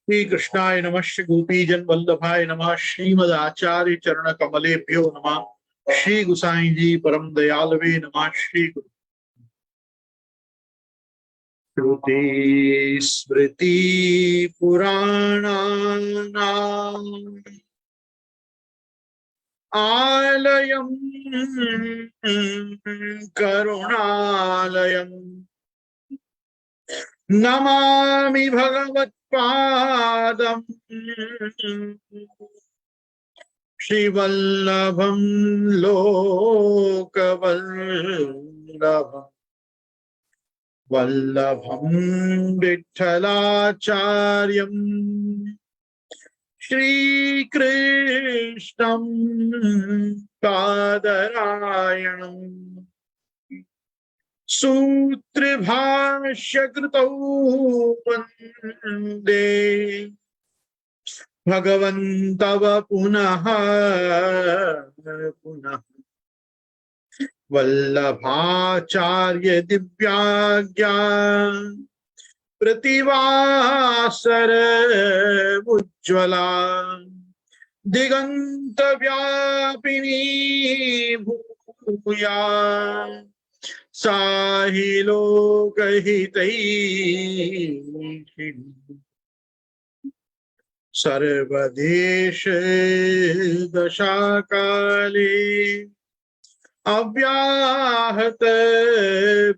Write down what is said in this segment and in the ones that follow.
श्री कृष्णाय नमः, श्री गोपीजन वल्लभाय नमः, श्रीमद आचार्य चरण कमलेभ्यो नमः, श्री गुसाई जी परम दयालवे नमः। श्री श्रुति स्मृति पुराणानाम् आलयम् करुणालयम् नमामि भगवत्पादम् श्रीवल्लभं लोकवल्लभम् वल्लभं विठ्ठलाचार्यम् श्रीकृष्णं पादरायणम् सूत्रभाष्यकृतौ वन्दे भगवन्तव पुनः पुनः वल्लभाचार्य दिव्याज्ञा प्रतिवासर उज्ज्वला दिगंत व्यापिनी भूया साहि लोकहितैषिणी सर्वदेश दशाकाले अव्याहत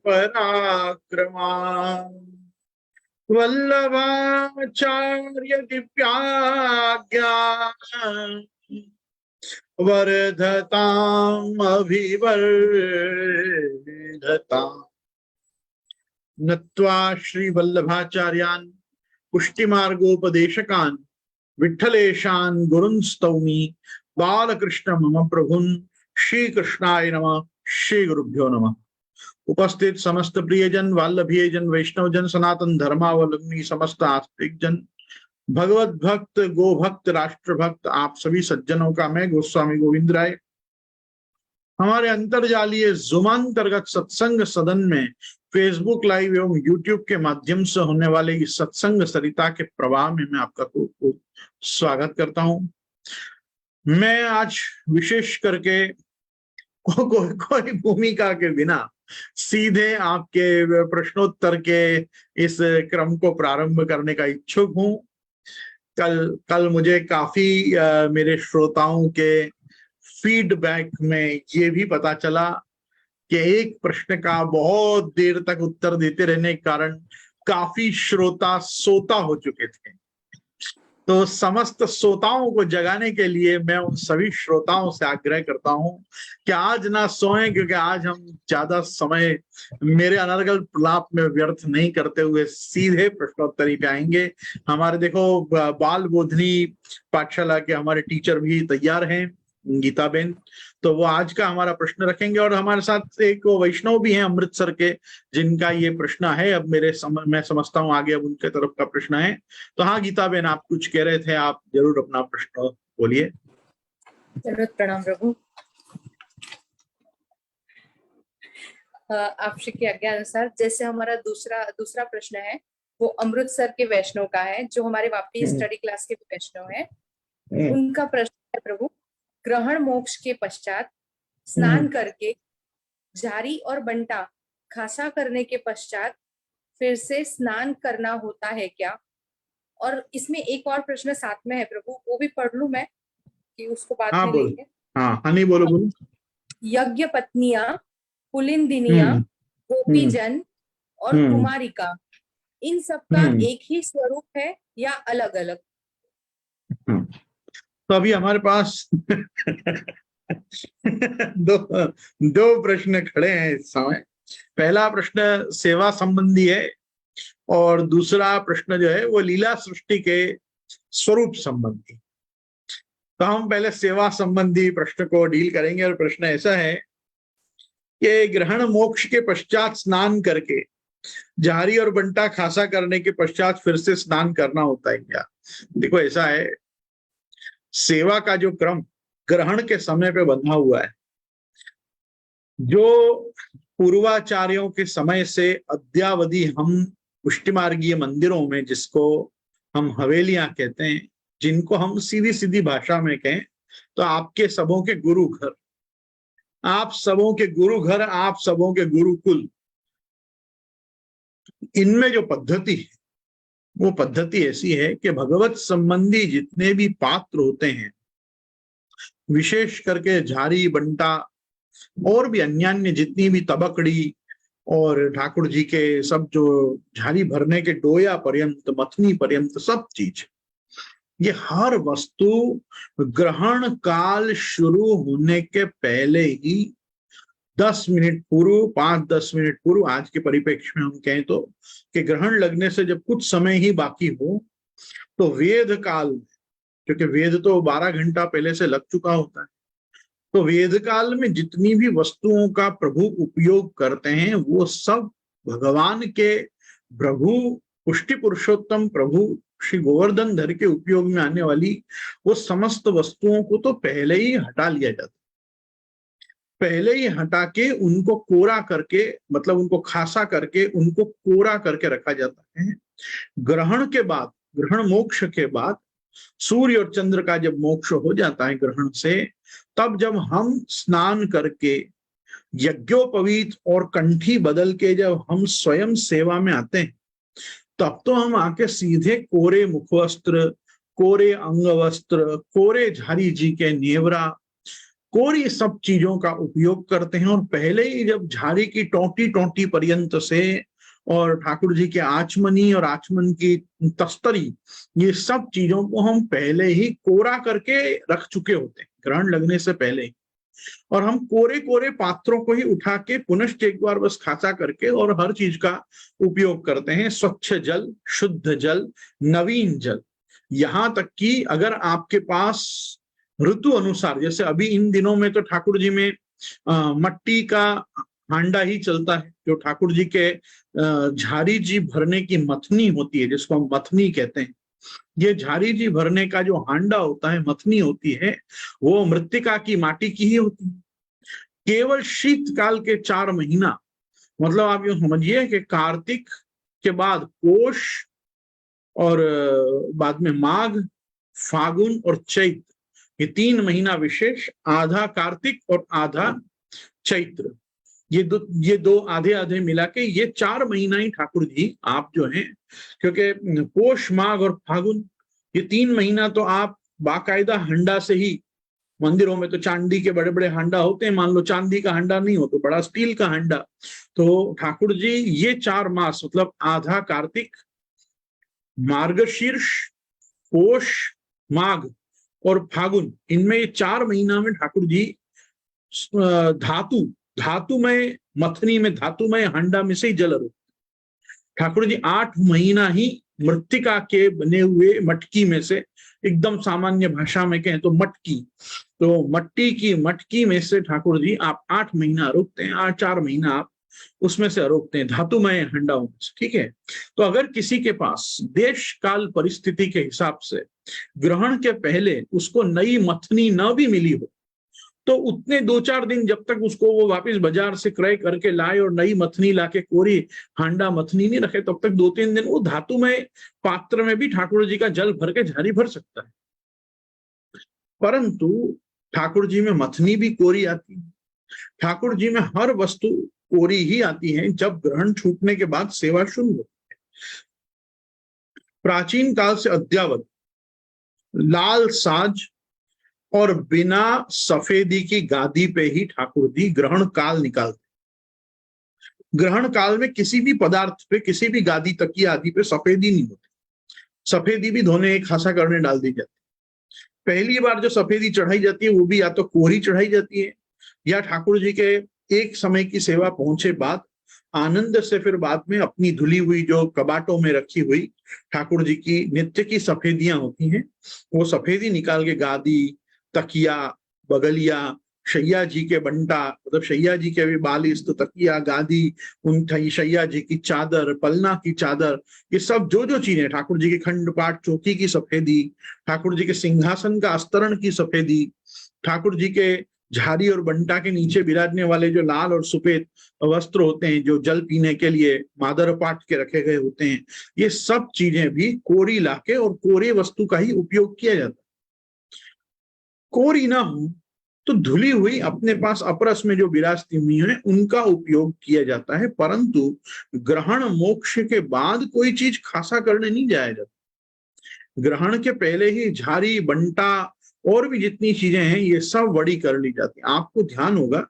पराक्रमा वल्लभाचार्य दिव्याज्ञा वर्धताम् अभिवर्धताम्। नत्वा श्री वल्लभाचार्यान् पुष्टिमार्गोपदेशकान् विठ्ठलेशान् गुरुन् स्तौमि बालकृष्ण मम प्रभुन्। श्री कृष्णाय नमः। श्री गुरुभ्यो नमः। उपस्थित समस्त प्रियजन, वाल्लभीयजन, वैष्णवजन, सनातन धर्मावलंबी समस्त आस्तिक जन, भगवत भक्त, गो भक्त, राष्ट्र भक्त, आप सभी सज्जनों का मैं गोस्वामी गोविंद राय हमारे अंतरजालीय जुमांतर्गत सत्संग सदन में फेसबुक लाइव एवं यूट्यूब के माध्यम से होने वाले इस सत्संग सरिता के प्रवाह में मैं आपका खूब स्वागत करता हूं। मैं आज विशेष करके कोई भूमिका के बिना सीधे आपके प्रश्नोत्तर के इस क्रम को प्रारंभ करने का इच्छुक हूं। कल मुझे काफी मेरे श्रोताओं के फीडबैक में ये भी पता चला कि एक प्रश्न का बहुत देर तक उत्तर देते रहने के कारण काफी श्रोता सोता हो चुके थे। तो समस्त श्रोताओं को जगाने के लिए मैं उन सभी श्रोताओं से आग्रह करता हूं कि आज ना सोएं, क्योंकि आज हम ज्यादा समय मेरे अनर्गल प्रलाप में व्यर्थ नहीं करते हुए सीधे प्रश्नोत्तरी पे आएंगे। हमारे देखो बाल बोधनी पाठशाला के हमारे टीचर भी तैयार हैं, गीता बेन, तो वो आज का हमारा प्रश्न रखेंगे। और हमारे साथ एक वैष्णव भी हैं अमृतसर के, जिनका ये प्रश्न है। अब मैं समझता हूँ आगे अब उनके तरफ का प्रश्न है। तो हाँ गीता बेन, आप कुछ कह रहे थे, आप जरूर अपना प्रश्न बोलिए। प्रणाम प्रभु। आपसे की आज्ञा अनुसार जैसे हमारा दूसरा प्रश्न है वो अमृतसर के वैष्णव का है, जो हमारे वापी स्टडी क्लास के वैष्णव है। उनका प्रश्न है प्रभु, ग्रहण मोक्ष के पश्चात स्नान करके झारी और बंटा खासा करने के पश्चात फिर से स्नान करना होता है क्या? और इसमें एक और प्रश्न साथ में है प्रभु, वो भी पढ़ लूं मैं कि उसको बाद में लेंगे। हाँ, नहीं बोलो। यज्ञ पत्नियां, पुलिंदिनिया, गोपीजन और कुमारिका, इन सब का एक ही स्वरूप है या अलग अलग? तो अभी हमारे पास दो प्रश्न खड़े हैं इस समय। पहला प्रश्न सेवा संबंधी है और दूसरा प्रश्न जो है वो लीला सृष्टि के स्वरूप संबंधी। तो हम पहले सेवा संबंधी प्रश्न को डील करेंगे। और प्रश्न ऐसा है कि ग्रहण मोक्ष के पश्चात स्नान करके झारी और बंटा खासा करने के पश्चात फिर से स्नान करना होता है क्या? देखो ऐसा है, सेवा का जो क्रम ग्रहण के समय पे बंधा हुआ है, जो पूर्वाचार्यों के समय से अद्यावधि हम पुष्टिमार्गीय मंदिरों में जिसको हम हवेलियां कहते हैं, जिनको हम सीधी सीधी भाषा में कहें तो आपके सबों के गुरु घर, आप सबों के गुरु घर, आप सबों के गुरुकुल। इनमें जो पद्धति है वो पद्धति ऐसी है कि भगवत संबंधी जितने भी पात्र होते हैं, विशेष करके झारी बंटा और भी अन्यान्य जितनी भी तबकड़ी और ठाकुर जी के सब जो झारी भरने के डोया पर्यंत, मथनी पर्यंत सब चीज, ये हर वस्तु ग्रहण काल शुरू होने के पहले ही 10 मिनट पूर्व, 5-10 मिनट पूर्व, आज के परिप्रेक्ष्य में हम कहें तो कि ग्रहण लगने से जब कुछ समय ही बाकी हो तो वेद काल, क्योंकि वेद तो 12 घंटा पहले से लग चुका होता है, तो वेद काल में जितनी भी वस्तुओं का प्रभु उपयोग करते हैं वो सब भगवान के प्रभु पुष्टि पुरुषोत्तम प्रभु श्री गोवर्धन धर के उपयोग में आने वाली वो समस्त वस्तुओं को तो पहले ही हटा लिया जाता है। पहले ही हटा के उनको कोरा करके, मतलब उनको खासा करके, उनको कोरा करके रखा जाता है। ग्रहण के बाद, ग्रहण मोक्ष के बाद, सूर्य और चंद्र का जब मोक्ष हो जाता है ग्रहण से, तब जब हम स्नान करके यज्ञोपवीत और कंठी बदल के जब हम स्वयं सेवा में आते हैं, तब तो हम आके सीधे कोरे मुखवस्त्र, कोरे अंगवस्त्र, कोरे झारी जी के नेवरा, कोरी सब चीजों का उपयोग करते हैं। और पहले ही जब झारी की टोटी टोटी पर्यंत से और ठाकुर जी के आचमनी और आचमन की तस्तरी, ये सब चीजों को हम पहले ही कोरा करके रख चुके होते हैं ग्रहण लगने से पहले ही। और हम कोरे कोरे पात्रों को ही उठा के पुनश्च एक बार बस खासा करके और हर चीज का उपयोग करते हैं। स्वच्छ जल, शुद्ध जल, नवीन जल, यहां तक कि अगर आपके पास ऋतु अनुसार, जैसे अभी इन दिनों में तो ठाकुर जी में मट्टी का हांडा ही चलता है, जो ठाकुर जी के झारी जी भरने की मथनी होती है, जिसको हम मथनी कहते हैं। ये झारी जी भरने का जो हांडा होता है, मथनी होती है, वो मृत्तिका की, माटी की ही होती है। केवल शीतकाल के 4 महीना, मतलब आप यूं समझिए कि कार्तिक के बाद पोष और बाद में माघ, फागुन और चैत्र, ये 3 महीना विशेष, आधा कार्तिक और आधा चैत्र, ये दो आधे आधे मिला के ये 4 महीना ही ठाकुर जी आप जो हैं, क्योंकि पोष, माघ और फागुन, ये 3 महीना तो आप बाकायदा हंडा से ही, मंदिरों में तो चांदी के बड़े बड़े हांडा होते हैं, मान लो चांदी का हांडा नहीं हो तो बड़ा स्टील का हांडा, तो ठाकुर जी ये 4 मास, मतलब आधा कार्तिक, मार्गशीर्ष, पोष, माघ और फागुन, इनमें 4 महीना में ठाकुर जी धातुमय मथनी में, धातुमय हांडा में से ही जल रूप, ठाकुर जी 8 महीना ही मृत्तिका के बने हुए मटकी में से, एकदम सामान्य भाषा में कहें तो मटकी, तो मट्टी की मटकी में से ठाकुर जी आप 8 महीना रोकते हैं, 4 महीना आप उसमें से रोकते हैं धातुमय हंडाओं में से। ठीक है, तो अगर किसी के पास देश काल परिस्थिति के हिसाब से ग्रहण के पहले उसको नई मथनी न भी मिली हो, तो उतने 2-4 दिन जब तक उसको वो वापस बाजार से क्रय करके लाए और नई मथनी लाके कोरी हांडा मथनी नहीं रखे, तब तक 2-3 दिन वो धातुमय पात्र में भी ठाकुर जी का जल भर के झारी भर सकता है। परंतु ठाकुर जी में मथनी भी कोरी आती है, ठाकुर जी में हर वस्तु कोरी ही आती है जब ग्रहण छूटने के बाद सेवा शुरू होती है। प्राचीन काल से अद्यावत लाल साज और बिना सफेदी की गादी पे ही ठाकुर जी ग्रहण काल निकालते। ग्रहण काल में किसी भी पदार्थ पे, किसी भी गादी, तकिया आदि पे सफेदी नहीं होती, सफेदी भी धोने एक खासा करने डाल दी जाती। पहली बार जो सफेदी चढ़ाई जाती है वो भी या तो कोरी चढ़ाई जाती है, या ठाकुर जी के एक समय की सेवा पहुंचे बाद आनंद से फिर बाद में अपनी धुली हुई जो कबाटों में रखी हुई ठाकुर जी की नित्य की सफेदियां होती हैं, वो सफेदी निकाल के गादी, तकिया, बगलिया, शैया जी के बंटा, मतलब शैया जी के भी बालिस्त, तकिया, गादी, उन शैया जी की चादर, पलना की चादर, ये सब जो जो चीजें, ठाकुर जी के खंड पाठ चौकी की सफेदी, ठाकुर जी के सिंहासन का अस्तरण की सफेदी, ठाकुर जी के झाड़ी और बंटा के नीचे विराजने वाले जो लाल और सफेद वस्त्र होते हैं, जो जल पीने के लिए मादर पाट के रखे गए होते हैं, ये सब चीजें भी कोरी लाके और कोरे वस्तु का ही उपयोग किया जाता है। कोरी ना हो तो धुली हुई अपने पास अपरस में जो विराजती हुई है उनका उपयोग किया जाता है, परंतु ग्रहण मोक्ष के बाद कोई चीज खासा करने नहीं जाया जाता। ग्रहण के पहले ही झाड़ी बंटा और भी जितनी चीजें हैं ये सब बड़ी कर ली जाती। आपको ध्यान होगा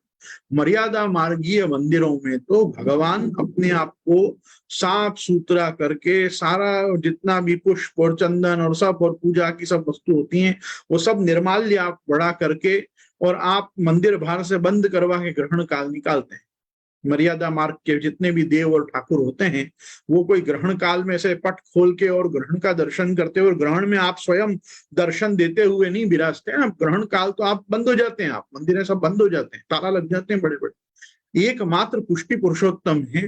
मर्यादा मार्गीय मंदिरों में तो भगवान अपने आप को साफ सुथरा करके सारा जितना भी पुष्प और चंदन और सब और पूजा की सब वस्तु होती हैं वो सब निर्माल्य आप बढ़ा करके और आप मंदिर बाहर से बंद करवा के ग्रहण काल निकालते हैं। मर्यादा मार्ग के जितने भी देव और ठाकुर होते हैं वो कोई ग्रहण काल में से पट खोल के और ग्रहण का दर्शन करते हुए, ग्रहण में आप स्वयं दर्शन देते हुए नहीं विराजते हैं। ग्रहण काल तो आप बंद हो जाते हैं, आप मंदिर सब बंद हो जाते हैं, ताला लग जाते हैं बड़े बड़े। एकमात्र पुष्टि पुरुषोत्तम है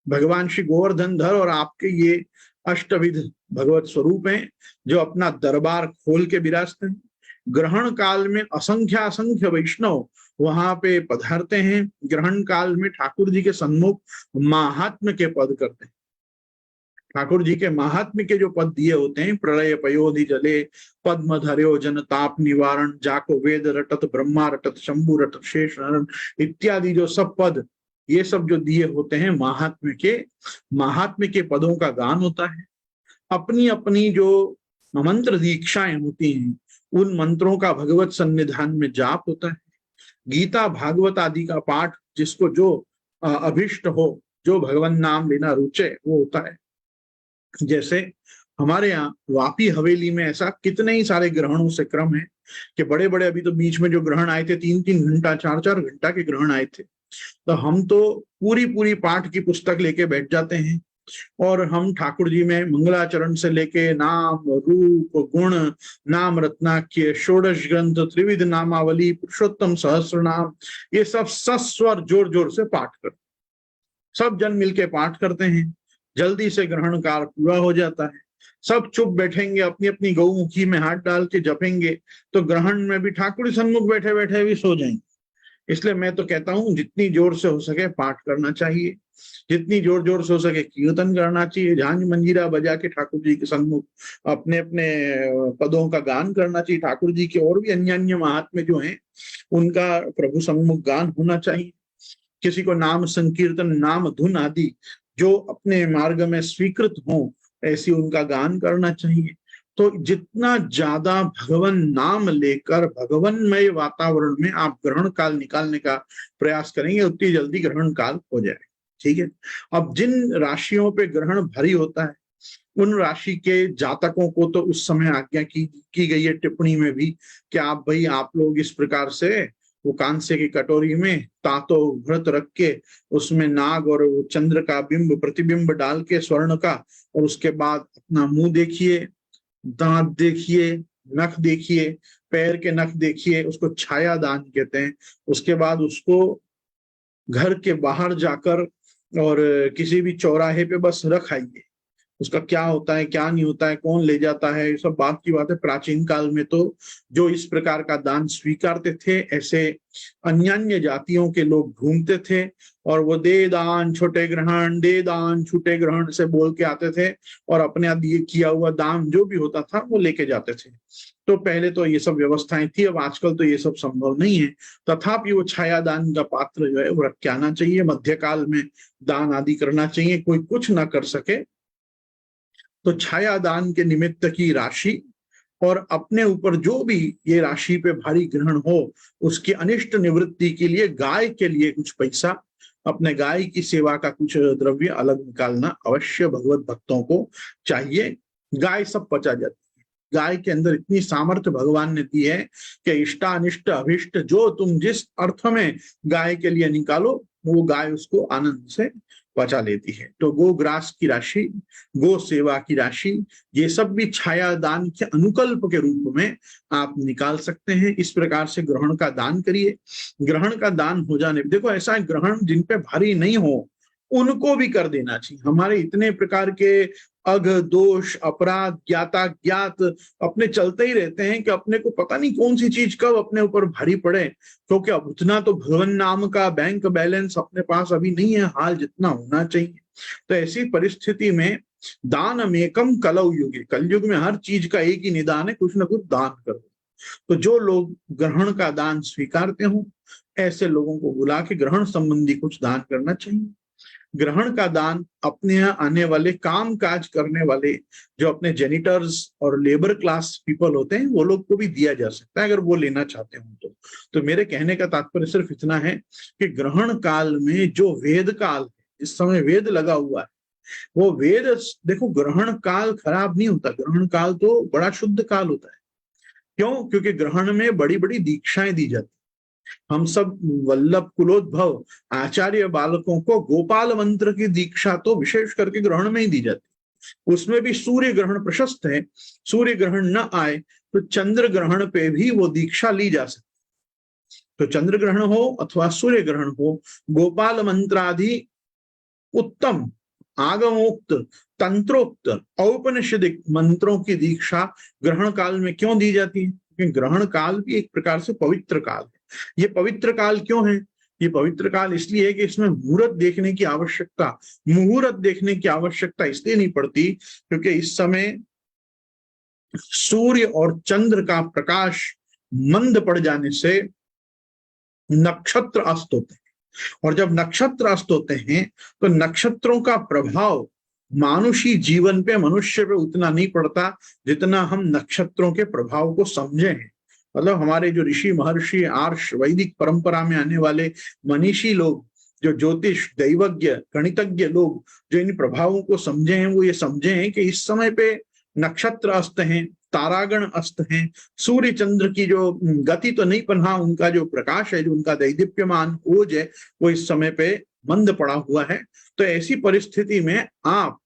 भगवान श्री गोवर्धन धर और आपके ये अष्टविध भगवत स्वरूप हैं जो अपना दरबार खोल के विराजते हैं। ग्रहण काल में असंख्य वैष्णव वहां पे पधारते हैं। ग्रहण काल में ठाकुर जी के सन्मुख महात्म्य के पद करते हैं। ठाकुर जी के महात्म्य के जो पद दिए होते हैं, प्रलय पयोधि जले पद्म धर्यो जन ताप निवारण, जाको वेद रटत ब्रह्मा रटत शंभु रटत शेष नरण इत्यादि जो सब पद, ये सब जो दिए होते हैं महात्म्य के पदों का गान होता है। अपनी अपनी जो मंत्र दीक्षाएं होती हैं उन मंत्रों का भगवत सन्निधान में जाप होता है। गीता भागवत आदि का पाठ जिसको जो अभिष्ट हो, जो भगवान नाम लेना रुचे, वो होता है। जैसे हमारे यहाँ वापी हवेली में ऐसा कितने ही सारे ग्रहणों से क्रम है कि बड़े बड़े, अभी तो बीच में जो ग्रहण आए थे 3-3 घंटा 4-4 घंटा के ग्रहण आए थे, तो हम तो पूरी पाठ की पुस्तक लेके बैठ जाते हैं और हम ठाकुर जी में मंगलाचरण से लेके नाम रूप गुण नाम रत्नाख्य षोडश ग्रंथ त्रिविध नामावली पुरुषोत्तम सहस्र नाम, ये सब सस्वर जोर जोर से पाठ करते, सब जन मिलके पाठ करते हैं। जल्दी से ग्रहण काल पूरा हो जाता है, सब चुप बैठेंगे, अपनी अपनी गौमुखी में हाथ डाल के जपेंगे, तो ग्रहण में भी ठाकुर सन्मुख बैठे बैठे भी सो जाएंगे। इसलिए मैं तो कहता हूं जितनी जोर से हो सके पाठ करना चाहिए, जितनी जोर जोर से हो सके कीर्तन करना चाहिए, झांझ मंजीरा बजा के ठाकुर जी के सन्मुख अपने अपने पदों का गान करना चाहिए। ठाकुर जी के और भी अन्य महात्म्य जो हैं उनका प्रभु सन्मुख गान होना चाहिए। किसी को नाम संकीर्तन नाम धुन आदि जो अपने मार्ग में स्वीकृत हो ऐसी उनका गान करना चाहिए। तो जितना ज्यादा भगवान नाम लेकर भगवानमय वातावरण में आप ग्रहण काल निकालने का प्रयास करेंगे उतनी जल्दी ग्रहण काल हो जाए। ठीक है। अब जिन राशियों पे ग्रहण भारी होता है उन राशि के जातकों को तो उस समय आज्ञा की गई है टिप्पणी में भी कि आप लोग इस प्रकार से वो कांसे की कटोरी में तातो घृत रख के उसमें नाग और चंद्र का बिंब प्रतिबिंब डाल के स्वर्ण का, और उसके बाद अपना मुंह देखिए, दांत देखिए, नख देखिए, पैर के नख देखिए, उसको छाया दान कहते हैं। उसके बाद उसको घर के बाहर जाकर और किसी भी चौराहे पे बस रख आइए। उसका क्या होता है क्या नहीं होता है, कौन ले जाता है, ये सब बात की बात है। प्राचीन काल में तो जो इस प्रकार का दान स्वीकारते थे ऐसे अन्य जातियों के लोग घूमते थे और वो दे दान छोटे ग्रहण, दे दान छोटे ग्रहण से बोल के आते थे और अपने दिए किया हुआ दान जो भी होता था वो लेके जाते थे। तो पहले तो ये सब व्यवस्थाएं थी, अब आजकल तो ये सब संभव नहीं है। तथापि वो छाया दान का पात्र जो है वो रख के आना चाहिए। मध्यकाल में दान आदि करना चाहिए। कोई कुछ ना कर सके तो छाया दान के निमित्त की राशि और अपने ऊपर जो भी ये राशि पे भारी ग्रहण हो उसकी अनिष्ट निवृत्ति के लिए गाय के लिए कुछ पैसा, अपने गाय की सेवा का कुछ द्रव्य अलग निकालना अवश्य भगवत भक्तों को चाहिए। गाय सब पचा जाती है। गाय के अंदर इतनी सामर्थ्य भगवान ने दी है कि इष्टा अनिष्ट अभिष्ट जो तुम जिस अर्थ में गाय के लिए निकालो वो गाय उसको आनंद से बचा लेती है। तो गोग्रास की राशि, गो सेवा की राशि, ये सब भी छाया दान के अनुकल्प के रूप में आप निकाल सकते हैं। इस प्रकार से ग्रहण का दान करिए। ग्रहण का दान हो जाने, देखो ऐसा ग्रहण जिन पे भारी नहीं हो उनको भी कर देना चाहिए। हमारे इतने प्रकार के अघ दोष अपराध ज्ञाता ज्ञात अपने चलते ही रहते हैं कि अपने को पता नहीं कौन सी चीज कब अपने ऊपर भारी पड़े, क्योंकि अब उतना तो भगवान नाम का बैंक बैलेंस अपने पास अभी नहीं है हाल जितना होना चाहिए। तो ऐसी परिस्थिति में दान अमेकम कलौ युगे, कलयुग में हर चीज का एक ही निदान है, कुछ ना कुछ दान करो। तो जो लोग ग्रहण का दान स्वीकारते हो ऐसे लोगों को बुला के ग्रहण संबंधी कुछ दान करना चाहिए। ग्रहण का दान अपने यहाँ आने वाले काम काज करने वाले जो अपने जेनिटर्स और लेबर क्लास पीपल होते हैं वो लोग को भी दिया जा सकता है अगर वो लेना चाहते हो तो मेरे कहने का तात्पर्य सिर्फ इतना है कि ग्रहण काल में जो वेद काल है, इस समय वेद लगा हुआ है, वो वेद देखो, ग्रहण काल खराब नहीं होता, ग्रहण काल तो बड़ा शुद्ध काल होता है। क्यों? क्योंकि ग्रहण में बड़ी बड़ी दीक्षाएं दी जाती। हम सब वल्लभ कुलोद्भव आचार्य बालकों को गोपाल मंत्र की दीक्षा तो विशेष करके ग्रहण में ही दी जाती। उसमें भी सूर्य ग्रहण प्रशस्त है, सूर्य ग्रहण न आए तो चंद्र ग्रहण पे भी वो दीक्षा ली जा सकती। तो चंद्र ग्रहण हो अथवा सूर्य ग्रहण हो, गोपाल मंत्रादि उत्तम आगमोक्त तंत्रोक्त औपनिषदिक मंत्रों की दीक्षा ग्रहण काल में क्यों दी जाती है? क्योंकि ग्रहण काल भी एक प्रकार से पवित्र काल है। ये पवित्र काल क्यों है? ये पवित्र काल इसलिए है कि इसमें मुहूर्त देखने की आवश्यकता इसलिए नहीं पड़ती क्योंकि इस समय सूर्य और चंद्र का प्रकाश मंद पड़ जाने से नक्षत्र अस्त होते हैं, और जब नक्षत्र अस्त होते हैं तो नक्षत्रों का प्रभाव मानुषी जीवन पे, मनुष्य पे उतना नहीं पड़ता जितना हम नक्षत्रों के प्रभाव को समझे हैं। मतलब हमारे जो ऋषि महर्षि आर्ष वैदिक परंपरा में आने वाले मनीषी लोग, जो ज्योतिष दैवज्ञ गणितज्ञ लोग जो इन प्रभावों को समझे हैं, वो ये समझे हैं कि इस समय पे नक्षत्र अस्त हैं, तारागण अस्त हैं, सूर्य चंद्र की जो गति तो नहीं पन्हा, उनका जो प्रकाश है, जो उनका दैदीप्यमान ओज है, वो इस समय पे मंद पड़ा हुआ है। तो ऐसी परिस्थिति में आप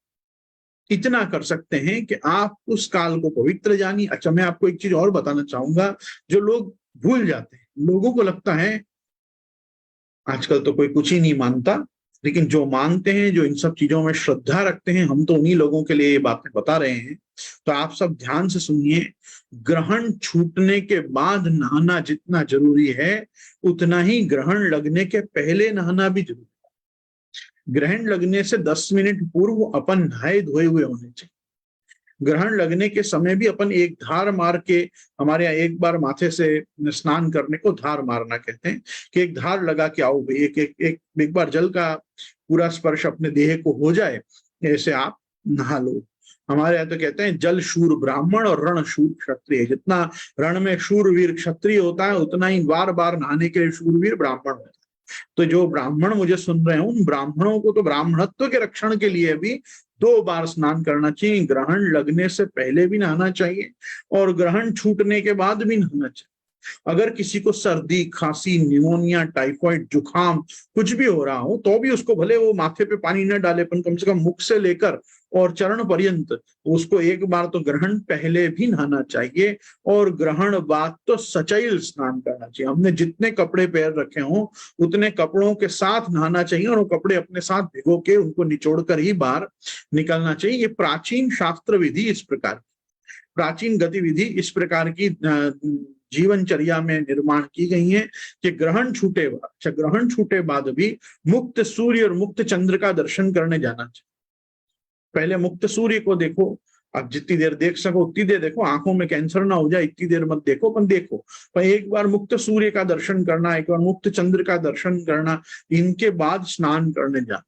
इतना कर सकते हैं कि आप उस काल को पवित्र जानिए। अच्छा, मैं आपको एक चीज और बताना चाहूंगा जो लोग भूल जाते हैं। लोगों को लगता है आजकल तो कोई कुछ ही नहीं मानता, लेकिन जो मानते हैं, जो इन सब चीजों में श्रद्धा रखते हैं, हम तो उन्हीं लोगों के लिए ये बातें बता रहे हैं। तो आप सब ध्यान से सुनिए, ग्रहण छूटने के बाद नहाना जितना जरूरी है उतना ही ग्रहण लगने के पहले नहाना भी जरूरी है। ग्रहण लगने से 10 मिनट पूर्व अपन नहाए धोए हुए होने चाहिए। ग्रहण लगने के समय भी अपन एक धार मार के, हमारे यहाँ एक बार माथे से स्नान करने को धार मारना कहते हैं, कि एक धार लगा के आओ भाई, एक बार जल का पूरा स्पर्श अपने देह को हो जाए, ऐसे आप नहा लो। हमारे यहाँ तो कहते हैं जल शूर ब्राह्मण और रण शूर क्षत्रिय। जितना रण में शूरवीर क्षत्रिय होता है उतना ही बार बार नहाने के लिए शूरवीर ब्राह्मण होता है। तो जो ब्राह्मण मुझे सुन रहे हैं, उन ब्राह्मणों को तो ब्राह्मणत्व के रक्षण के लिए भी 2 बार स्नान करना चाहिए। ग्रहण लगने से पहले भी नहाना चाहिए और ग्रहण छूटने के बाद भी नहाना चाहिए। अगर किसी को सर्दी खांसी निमोनिया टाइफाइड जुकाम कुछ भी हो रहा हो तो भी उसको भले वो माथे पे पानी न डाले, पर कम से कम मुख से लेकर और चरण पर्यंत उसको एक बार तो ग्रहण पहले भी नहाना चाहिए। और ग्रहण बाद तो सचैल स्नान करना चाहिए। हमने जितने कपड़े पहन रखे हों उतने कपड़ों के साथ नहाना चाहिए और वो कपड़े अपने साथ भिगो के उनको निचोड़ कर ही बाहर निकलना चाहिए। ये प्राचीन शास्त्र विधि इस प्रकार, प्राचीन गतिविधि इस प्रकार की जीवनचर्या में निर्माण की गई है कि ग्रहण छूटे बाद, अच्छा ग्रहण छूटे बाद भी मुक्त सूर्य और मुक्त चंद्र का दर्शन करने जाना चाहिए। पहले मुक्त सूर्य को देखो, आप जितनी देर देख सको उतनी देर देखो, आंखों में कैंसर ना हो जाए इतनी देर मत देखो, पर देखो। पर एक बार मुक्त सूर्य का दर्शन करना, एक बार मुक्त चंद्र का दर्शन करना, इनके बाद स्नान करने जाना,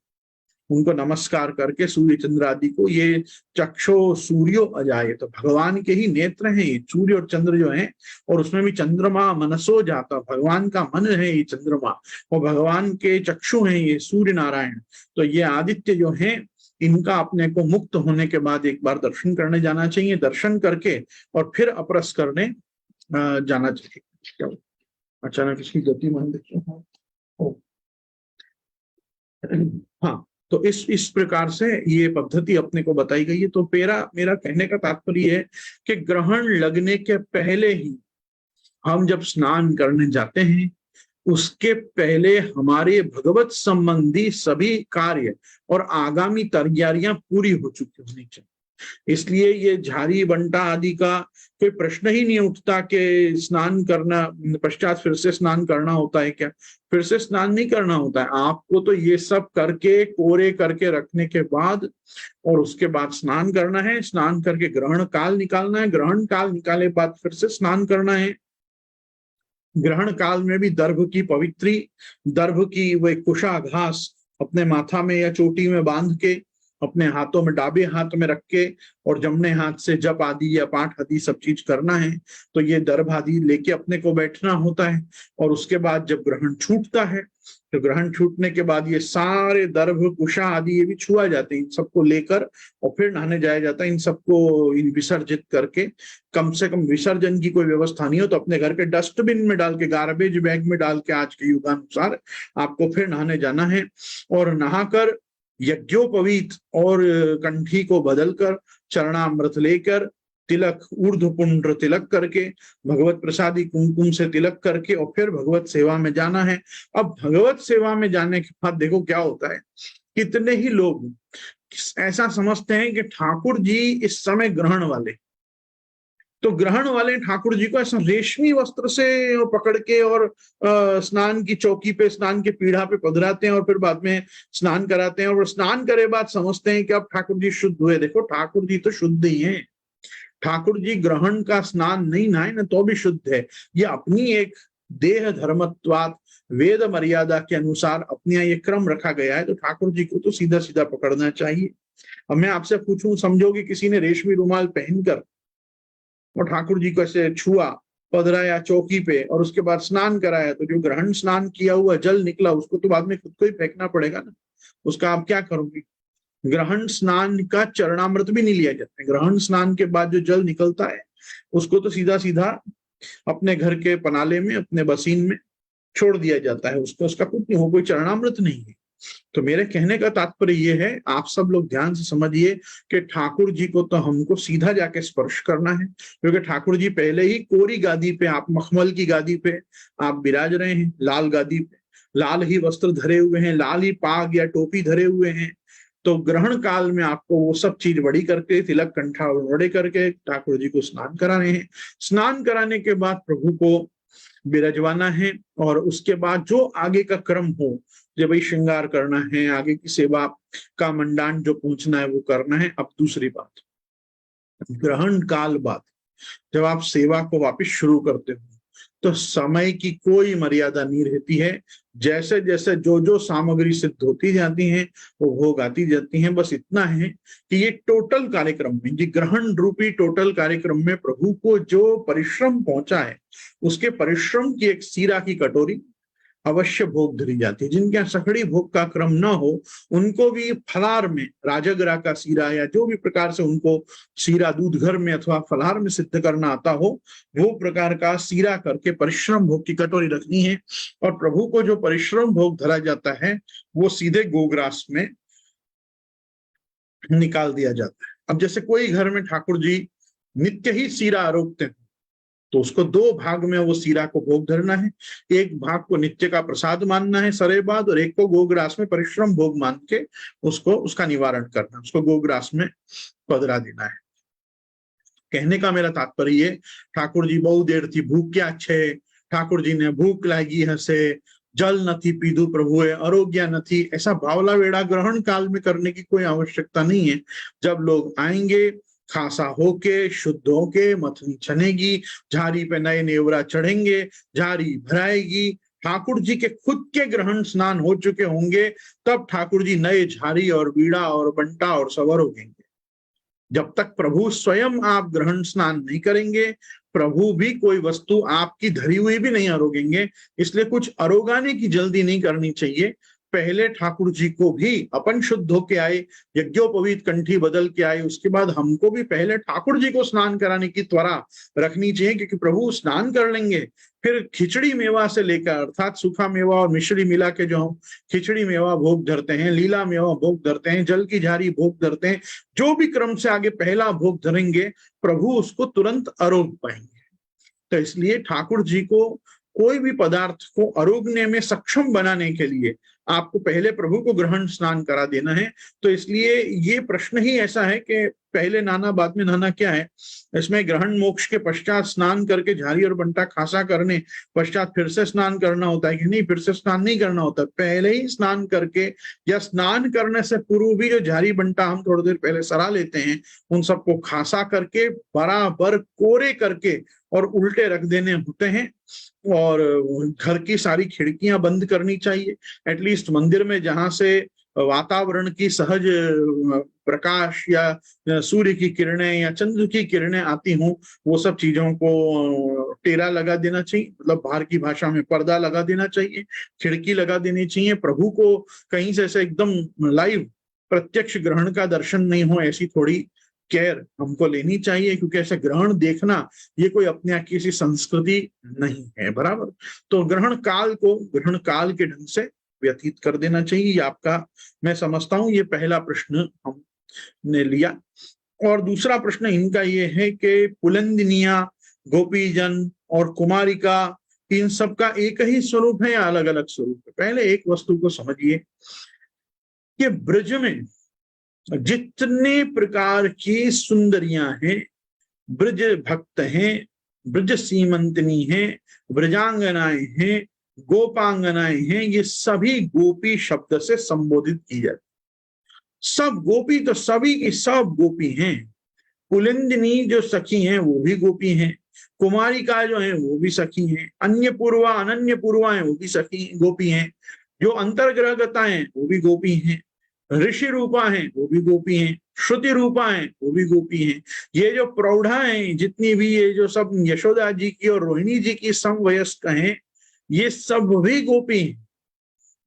उनको नमस्कार करके सूर्य चंद्र आदि को। ये चक्षो सूर्यो अजाए, तो भगवान के ही नेत्र हैं ये सूर्य और चंद्र जो हैं, और उसमें भी चंद्रमा मनसो जाता, भगवान का मन है ये चंद्रमा, और भगवान के चक्षु हैं ये सूर्य नारायण। तो ये आदित्य जो हैं इनका अपने को मुक्त होने के बाद एक बार दर्शन करने जाना चाहिए। दर्शन करके और फिर अपरस करने जाना चाहिए। अचानक इसकी गति मान देखो। हाँ, तो इस प्रकार से ये पद्धति अपने को बताई गई है। तो मेरा कहने का तात्पर्य है कि ग्रहण लगने के पहले ही हम जब स्नान करने जाते हैं उसके पहले हमारे भगवत संबंधी सभी कार्य और आगामी तैयारियां पूरी हो चुकी होनी चाहिए। इसलिए ये झारी बंटा आदि का कोई प्रश्न ही नहीं उठता कि स्नान करना पश्चात फिर से स्नान करना होता है क्या। फिर से स्नान नहीं करना होता है, आपको तो ये सब करके कोरे करके रखने के बाद और उसके बाद स्नान करना है। स्नान करके ग्रहण काल निकालना है, ग्रहण काल निकाले बाद फिर से स्नान करना है। ग्रहण काल में भी दर्भ की पवित्री, दर्भ की वह कुशा घास अपने माथा में या चोटी में बांध के, अपने हाथों में डाबे हाथ में रख के और जमने हाथ से जप आदि या पाठ आदि सब चीज करना है। तो ये दर्भ आदि लेके अपने को बैठना होता है। और उसके बाद जब ग्रहण छूटता है तो ग्रहण छूटने के बाद ये सारे दर्भ कुशा आदि ये भी छुआ जाते हैं, इन सबको लेकर और फिर नहाने जाया जाता है। इन सबको इन विसर्जित करके, कम से कम विसर्जन की कोई व्यवस्था नहीं हो तो अपने घर के डस्टबिन में डाल के, गार्बेज बैग में डाल के आज के युगानुसार आपको फिर नहाने जाना है। और नहाकर यज्ञोपवीत और कंठी को बदलकर चरणामृत लेकर तिलक ऊर्ध्व पुंड्र तिलक करके भगवत प्रसादी कुमकुम से तिलक करके और फिर भगवत सेवा में जाना है। अब भगवत सेवा में जाने के बाद देखो क्या होता है, कितने ही लोग ऐसा समझते हैं कि ठाकुर जी इस समय ग्रहण वाले, तो ग्रहण वाले ठाकुर जी को ऐसा रेशमी वस्त्र से पकड़ के और स्नान की चौकी पे, स्नान के पीढ़ा पे पधराते हैं और फिर बाद में स्नान कराते हैं। और स्नान करे बाद समझते हैं कि अब ठाकुर जी शुद्ध हुए। देखो ठाकुर जी तो शुद्ध ही हैं, ठाकुर जी ग्रहण का स्नान नहीं नहाए ना तो भी शुद्ध है। ये अपनी एक देह धर्मत्वात वेद मर्यादा के अनुसार अपने ये क्रम रखा गया है, तो ठाकुर जी को तो सीधा सीधा पकड़ना चाहिए। अब मैं आपसे पूछूं, समझो कि किसी ने रेशमी रुमाल पहनकर और ठाकुर जी को ऐसे छुआ, पधराया चौकी पे और उसके बाद स्नान कराया, तो जो ग्रहण स्नान किया हुआ जल निकला उसको तो बाद में खुद को ही फेंकना पड़ेगा ना, उसका आप क्या करोगे। ग्रहण स्नान का चरणामृत भी नहीं लिया जाता है। ग्रहण स्नान के बाद जो जल निकलता है उसको तो सीधा सीधा अपने घर के पनाले में, अपने बसीन में छोड़ दिया जाता है, उसका कुछ नहीं हो, कोई चरणामृत नहीं है। तो मेरे कहने का तात्पर्य ये है, आप सब लोग ध्यान से समझिए कि ठाकुर जी को तो हमको सीधा जाके स्पर्श करना है, क्योंकि ठाकुर जी पहले ही कोरी गादी पे, आप मखमल की गादी पे आप विराज रहे हैं, लाल गादी पे, लाल ही वस्त्र धरे हुए हैं, लाल ही पाग या टोपी धरे हुए हैं। तो ग्रहण काल में आपको वो सब चीज बड़ी करके, तिलक कंठा बड़े करके ठाकुर जी को स्नान करा रहे हैं। स्नान कराने के बाद प्रभु को विराजवाना है और उसके बाद जो आगे का क्रम हो, जब भाई श्रृंगार करना है, आगे की सेवा का मंडान जो पहुंचना है वो करना है। अब दूसरी बात, ग्रहण काल बाद जब आप सेवा को वापस शुरू करते हो तो समय की कोई मर्यादा नहीं रहती है। जैसे जैसे जो जो सामग्री सिद्ध होती जाती हैं वो भोग आती जाती हैं। बस इतना है कि ये टोटल कार्यक्रम में, ये ग्रहण रूपी टोटल कार्यक्रम में प्रभु को जो परिश्रम पहुंचा है उसके परिश्रम की एक सीरा की कटोरी अवश्य भोग धरी जाती है। जिनके यहाँ सखड़ी भोग का क्रम न हो उनको भी फलार में राजगरा का सीरा या जो भी प्रकार से उनको सीरा दूध घर में अथवा फलार में सिद्ध करना आता हो, वो प्रकार का सीरा करके परिश्रम भोग की कटोरी रखनी है। और प्रभु को जो परिश्रम भोग धरा जाता है वो सीधे गोग्रास में निकाल दिया जाता है। अब जैसे कोई घर में ठाकुर जी नित्य ही सीरा आरोपते हैं तो उसको दो भाग में वो सीरा को भोग धरना है। एक भाग को नित्य का प्रसाद मानना है सरे बाद, और एक को गोग्रास में परिश्रम भोग मान के उसको उसका निवारण करना, उसको गोग्रास में पधरा देना है। कहने का मेरा तात्पर्य ठाकुर जी बहु देर थी भूख्या छे, ठाकुर जी ने भूख लागी हसे, जल नथी पीधु प्रभुए, आरोग्य नथी, ऐसा भावला वेड़ा ग्रहण काल में करने की कोई आवश्यकता नहीं है। जब लोग आएंगे खासा होके, शुद्ध होके, मथनी छनेगी, झारी पे नए नेवरा चढ़ेंगे, झारी भराएगी, ठाकुर जी के खुद के ग्रहण स्नान हो चुके होंगे, तब ठाकुर जी नए झारी और बीड़ा और बंटा और सवर होंगे। जब तक प्रभु स्वयं आप ग्रहण स्नान नहीं करेंगे, प्रभु भी कोई वस्तु आपकी धरी हुई भी नहीं आरोगेंगे। इसलिए कुछ आरोगाने की जल्दी नहीं करनी चाहिए। पहले ठाकुर जी को भी अपन शुद्ध होके आए, यज्ञोपवीत कंठी बदल के आए, उसके बाद हमको भी पहले ठाकुर जी को स्नान कराने की त्वरा रखनी चाहिए, क्योंकि प्रभु स्नान कर लेंगे फिर खिचड़ी मेवा से लेकर, अर्थात सूखा मेवा और मिश्री मिला के जो हम खिचड़ी मेवा भोग धरते हैं, लीला मेवा भोग धरते हैं, जल की झारी भोग धरते हैं, जो भी क्रम से आगे पहला भोग धरेंगे प्रभु उसको तुरंत आरोग पाएंगे। तो इसलिए ठाकुर जी को कोई भी पदार्थ को आरोगने में सक्षम बनाने के लिए आपको पहले प्रभु को ग्रहण स्नान करा देना है। तो इसलिए ये प्रश्न ही ऐसा है कि पहले नाना बाद में नाना क्या है। इसमें ग्रहण मोक्ष के पश्चात स्नान करके झारी और बंटा खासा करने पश्चात फिर से स्नान करना होता है कि नहीं? फिर से स्नान नहीं करना होता, पहले ही स्नान करके या स्नान करने से पूर्व भी जो झारी बंटा हम थोड़ी देर पहले सरा लेते हैं, उन सबको खासा करके बराबर कोरे करके और उल्टे रख देने होते हैं। और घर की सारी खिड़कियां बंद करनी चाहिए। एटलीस्ट मंदिर में जहां से वातावरण की सहज प्रकाश या सूर्य की किरणें या चंद्र की किरणें आती हों, वो सब चीजों को टेरा लगा देना चाहिए, मतलब बाहर की भाषा में पर्दा लगा देना चाहिए, खिड़की लगा देनी चाहिए। प्रभु को कहीं से ऐसे एकदम लाइव प्रत्यक्ष ग्रहण का दर्शन नहीं हो, ऐसी थोड़ी केयर हमको लेनी चाहिए, क्योंकि ऐसे ग्रहण देखना ये कोई अपने यहाँ की संस्कृति नहीं है, बराबर। तो ग्रहण काल को ग्रहण काल के ढंग से व्यतीत कर देना चाहिए। ये आपका, मैं समझता हूं, ये पहला प्रश्न हमने लिया। और दूसरा प्रश्न इनका ये है कि पुलंदिनिया, गोपीजन और कुमारिका, इन सब का एक ही स्वरूप है या अलग अलग स्वरूप है? पहले एक वस्तु को समझिए कि ब्रज में जितने प्रकार की सुंदरियां हैं, ब्रज भक्त हैं, ब्रज सीमंतनी हैं, ब्रजांगनाएं हैं, गोपांगनाएं हैं, ये सभी गोपी शब्द से संबोधित की जाती। सब गोपी तो सभी की सब गोपी हैं। पुलिंदिनी जो सखी हैं वो भी गोपी हैं, कुमारिका जो है वो भी सखी हैं, अन्य पूर्वा अनन्य पूर्वा है वो भी सखी गोपी हैं, जो अंतर्ग्रहगता हैं वो भी गोपी हैं, ऋषि रूपा हैं वो भी गोपी हैं, श्रुति रूपा हैं वो भी गोपी हैं। ये जो प्रौढ़ा हैं जितनी भी, ये जो सब यशोदा जी की और रोहिणी जी की समवयस्क हैं, ये सब भी गोपी हैं।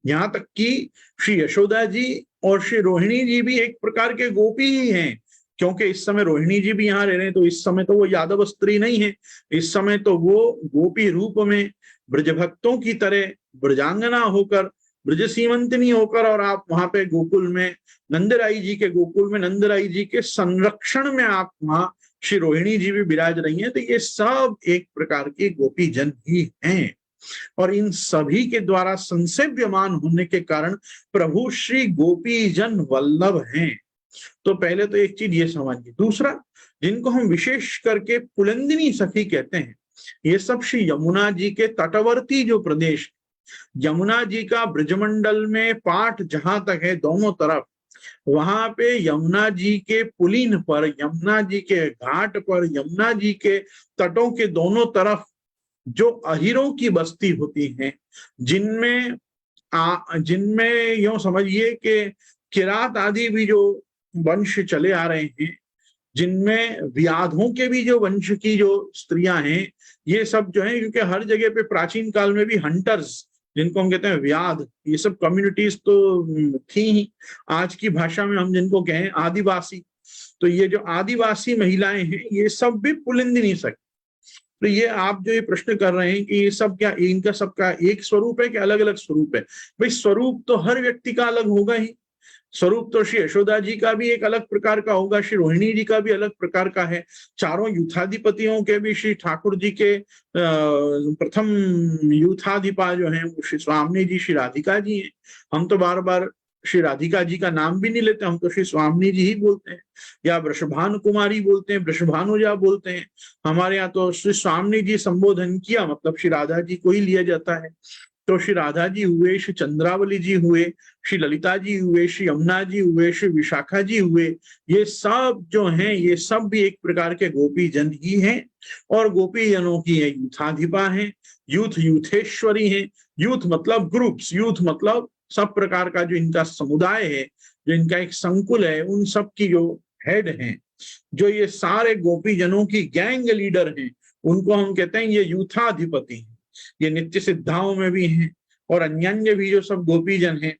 यहाँ तक कि श्री यशोदा जी और श्री रोहिणी जी भी एक प्रकार के गोपी ही हैं, क्योंकि इस समय रोहिणी जी भी यहाँ रह रहे हैं, तो इस समय तो वो यादव स्त्री नहीं है, इस समय तो वो गोपी रूप में ब्रज भक्तों की तरह ब्रजांगना होकर, ब्रज सीमंतनी होकर, और आप वहां पे गोकुल में नंदराई जी के गोकुल में नंदराई जी के संरक्षण में आप वहां श्री रोहिणी जी भी विराज रही हैं। तो ये सब एक प्रकार के गोपी जन ही हैं, और इन सभी के द्वारा संसेव्यमान होने के कारण प्रभु श्री गोपी जन वल्लभ हैं। तो पहले तो एक चीज ये समझिए। दूसरा, जिनको हम विशेष करके पुलंदिनी सखी कहते हैं, ये सब श्री यमुना जी के तटवर्ती जो प्रदेश, यमुना जी का ब्रजमंडल में पाठ जहां तक है दोनों तरफ, वहां पे यमुना जी के पुलिन पर, यमुना जी के घाट पर, यमुना जी के तटों के दोनों तरफ जो अहिरों की बस्ती होती है, जिनमें यूं समझिए कि किरात आदि भी जो वंश चले आ रहे हैं, जिनमें व्याधों के भी जो वंश की जो स्त्रियां हैं, ये सब जो है, क्योंकि हर जगह पे प्राचीन काल में भी हंटर्स, जिनको हम कहते हैं व्याध, ये सब कम्युनिटीज तो थी ही। आज की भाषा में हम जिनको कहें आदिवासी, तो ये जो आदिवासी महिलाएं हैं, ये सब भी पुलिंदिनी सखी। तो ये आप जो ये प्रश्न कर रहे हैं कि ये सब क्या इनका सबका एक स्वरूप है कि अलग अलग स्वरूप है? भाई स्वरूप तो हर व्यक्ति का अलग होगा ही। स्वरूप तो श्री यशोदा जी का भी एक अलग प्रकार का होगा, श्री रोहिणी जी का भी अलग प्रकार का है, चारों यूथाधिपतियों के भी, श्री ठाकुर जी के प्रथम यूथाधिपा जो हैं वो श्री स्वामी जी, श्री राधिका जी हैं। हम तो बार बार श्री राधिका जी का नाम भी नहीं लेते, हम तो श्री स्वामी जी ही बोलते हैं, या वृषभानु कुमारी बोलते हैं, वृषभानुजा बोलते हैं। हमारे यहाँ तो श्री स्वामी जी संबोधन किया मतलब श्री राधा जी को ही लिया जाता है। तो श्री राधा जी हुए, श्री चंद्रावली जी हुए, श्री ललिता जी हुए, श्री यमुना जी हुए, श्री विशाखा जी हुए, ये सब जो हैं ये सब भी एक प्रकार के गोपी जन ही हैं। और गोपी जनों की है यूथाधिपा है, यूथ यूथेश्वरी है। यूथ मतलब ग्रुप्स, यूथ मतलब सब प्रकार का जो इनका समुदाय है, जो इनका एक संकुल है, उन सब की जो हेड हैं, जो ये सारे गोपी जनों की गैंग लीडर हैं, उनको हम कहते हैं ये यूथाधिपति हैं। ये नित्य सिद्धाओं में भी हैं और अन्य भी जो सब गोपी जन हैं,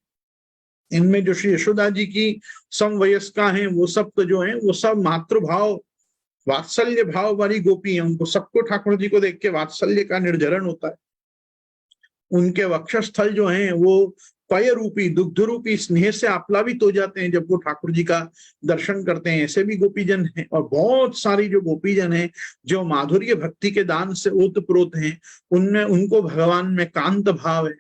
इनमें जो श्री यशोदा जी की समवयस्का हैं, वो सब तो जो हैं वो सब मातृभाव वात्सल्य भाव वाली गोपी हैं। उनको सबको ठाकुर जी को देख के वात्सल्य का निर्जरण होता है। उनके वक्षस्थल जो हैं वो पय रूपी, दुग्ध रूपी स्नेह से आप्लावित हो जाते हैं जब वो ठाकुर जी का दर्शन करते हैं। ऐसे भी गोपीजन हैं। और बहुत सारी जो गोपीजन हैं जो माधुर्य भक्ति के दान से ओतप्रोत हैं, उनमें उनको भगवान में कांत भाव है।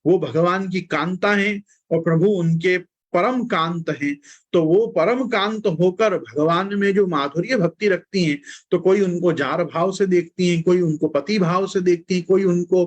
वो भगवान की कांता हैं और प्रभु उनके परम कांत हैं। तो वो परम कांत होकर भगवान में जो माधुर्य भक्ति रखती हैं, तो कोई उनको जार भाव से देखती हैं, कोई उनको पति भाव से देखती हैं, कोई उनको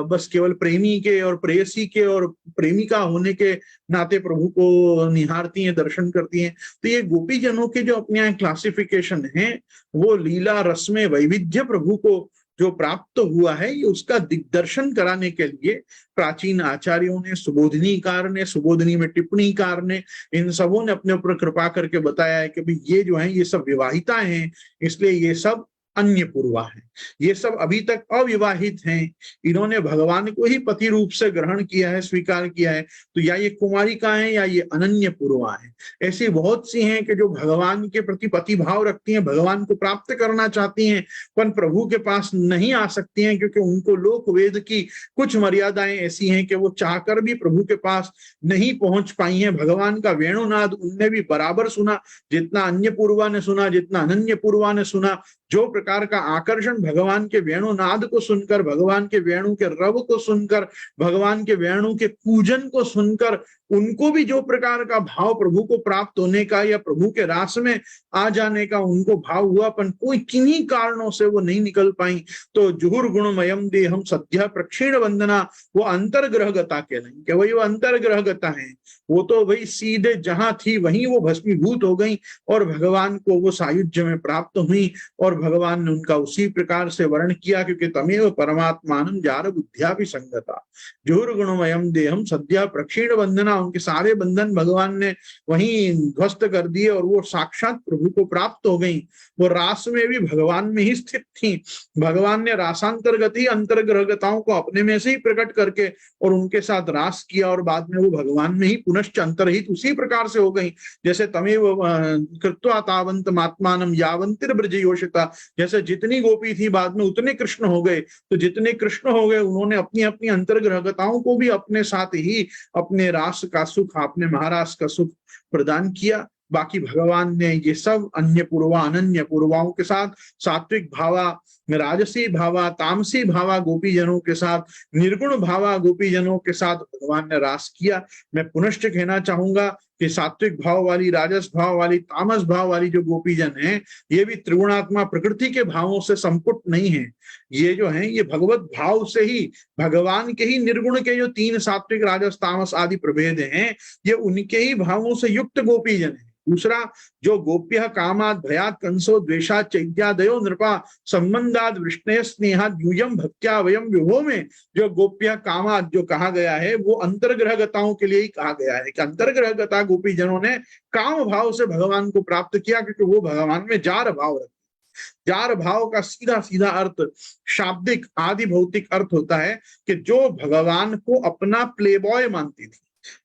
बस केवल प्रेमी के और प्रेयसी के और प्रेमिका होने के नाते प्रभु को निहारती हैं, दर्शन करती हैं। तो ये गोपी जनों के जो अपने यहाँ क्लासिफिकेशन है, वो लीला रस में वैविध्य प्रभु को जो प्राप्त हुआ है, ये उसका दिग्दर्शन कराने के लिए प्राचीन आचार्यों ने, सुबोधनीकार ने, सुबोधनी में टिप्पणीकार ने, इन सबों ने अपने ऊपर कृपा करके बताया है कि भाई ये जो है ये सब विवाहिता हैं, इसलिए ये सब अन्य पूर्वा है, ये सब अभी तक अविवाहित हैं, इन्होंने भगवान को ही पति रूप से ग्रहण किया है, स्वीकार किया है, तो या ये कुमारिका है या ये अनन्य पूर्वा है। ऐसी बहुत सी हैं कि जो भगवान के प्रति पति भाव रखती हैं, भगवान को प्राप्त करना चाहती हैं, पर प्रभु के पास नहीं आ सकती हैं, क्योंकि उनको लोक वेद की कुछ मर्यादाएं ऐसी हैं कि वो चाहकर भी प्रभु के पास नहीं पहुंच पाई हैं। भगवान का वेणुनाद उनने भी बराबर सुना जितना अन्य पूर्वा ने सुना, जितना अनन्य पूर्वा ने सुना। जो प्रकार का आकर्षण भगवान के वेणुनाद को सुनकर, भगवान के वेणु के रव को सुनकर, भगवान के वेणु के पूजन को सुनकर उनको भी जो प्रकार का भाव प्रभु को प्राप्त होने का या प्रभु के रास में आ जाने का उनको भाव हुआ, पर कोई किन्हीं कारणों से वो नहीं निकल पाई। तो जुहुर गुणमयम देहम सद्य प्रक्षीण वंदना, वो अंतर्ग्रहगता के नहीं कि वही वो अंतर्ग्रहगता है, वो तो भाई सीधे जहां थी वहीं वो भस्मीभूत हो गई और भगवान को वो सायुज्य में प्राप्त हुई। और भगवान ने उनका उसी प्रकार से वर्ण किया, क्योंकि तमेव परमात्मानं जार बुद्ध्यापि संगता जुहुर गुणमयम देहम सद्य प्रक्षीण वंदना, उनके सारे बंधन भगवान ने वहीं ध्वस्त कर दिए और वो साक्षात प्रभु को प्राप्त हो गई। वो रास में भी भगवान में ही स्थित थी। भगवान ने रासांतर्गत ही अंतर्ग्रहगताओं को अपने में से ही प्रकट करके और उनके साथ रास किया और बाद में वो भगवान में ही पुनश्च अंतर्हित उसी प्रकार से हो गई। जैसे तमेव कृत्वा तावंत आत्मानं यावंतिर ब्रजयोषिता, जैसे जितनी गोपी थी बाद में उतने कृष्ण हो गए। तो जितने कृष्ण हो गए उन्होंने अपनी अपनी अंतर्ग्रहगताओं को भी अपने साथ ही अपने रास का सुख, अपने महाराज का सुख प्रदान किया। बाकी भगवान ने ये सब अन्य पूर्वा अनन्य पूर्वाओं के साथ, सात्विक भावा, राजसी भावा, तामसी भावा गोपी जनों के साथ, निर्गुण भावा गोपी जनों के साथ भगवान ने रास किया। मैं पुनश्च कहना चाहूंगा कि सात्विक भाव वाली, राजस भाव वाली, तामस भाव वाली जो गोपी जन है, ये भी त्रिगुणात्मा प्रकृति के भावों से संपुट नहीं है। ये जो है ये भगवत भाव से ही, भगवान के ही निर्गुण के जो तीन सात्विक, राजस, तामस आदि प्रभेद हैं, ये उनके ही भावों से युक्त गोपी जन है। दूसरा, जो गोप्य कामाद भयात कंसो द्वेषात चैत्यादयो नृपा संबंधाद वृष्णे स्नेहाद यूयम भक्त्या वयम विभो में जो गोप्य कामाद जो कहा गया है, वो अंतर्ग्रहगताओं के लिए ही कहा गया है कि अंतर्ग्रहगता गोपी जनों ने काम भाव से भगवान को प्राप्त किया, क्योंकि वो भगवान में जार भाव रखते। जार भाव का सीधा सीधा अर्थ, शाब्दिक आदि भौतिक अर्थ होता है कि जो भगवान को अपना प्लेबॉय मानती थी,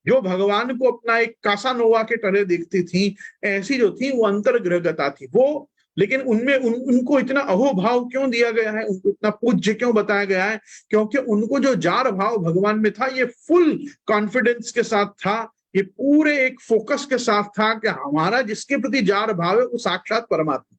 जो भगवान को अपना एक कासानोवा के तरह देखती थी, ऐसी जो थी वो अंतर्ग्रहगता थी वो। लेकिन उनमें उनको इतना अहोभाव क्यों दिया गया है, उनको इतना पूज्य क्यों बताया गया है? क्योंकि उनको जो जार भाव भगवान में था, ये फुल कॉन्फिडेंस के साथ था, ये पूरे एक फोकस के साथ था कि हमारा जिसके प्रति जार भाव है वो साक्षात परमात्मा।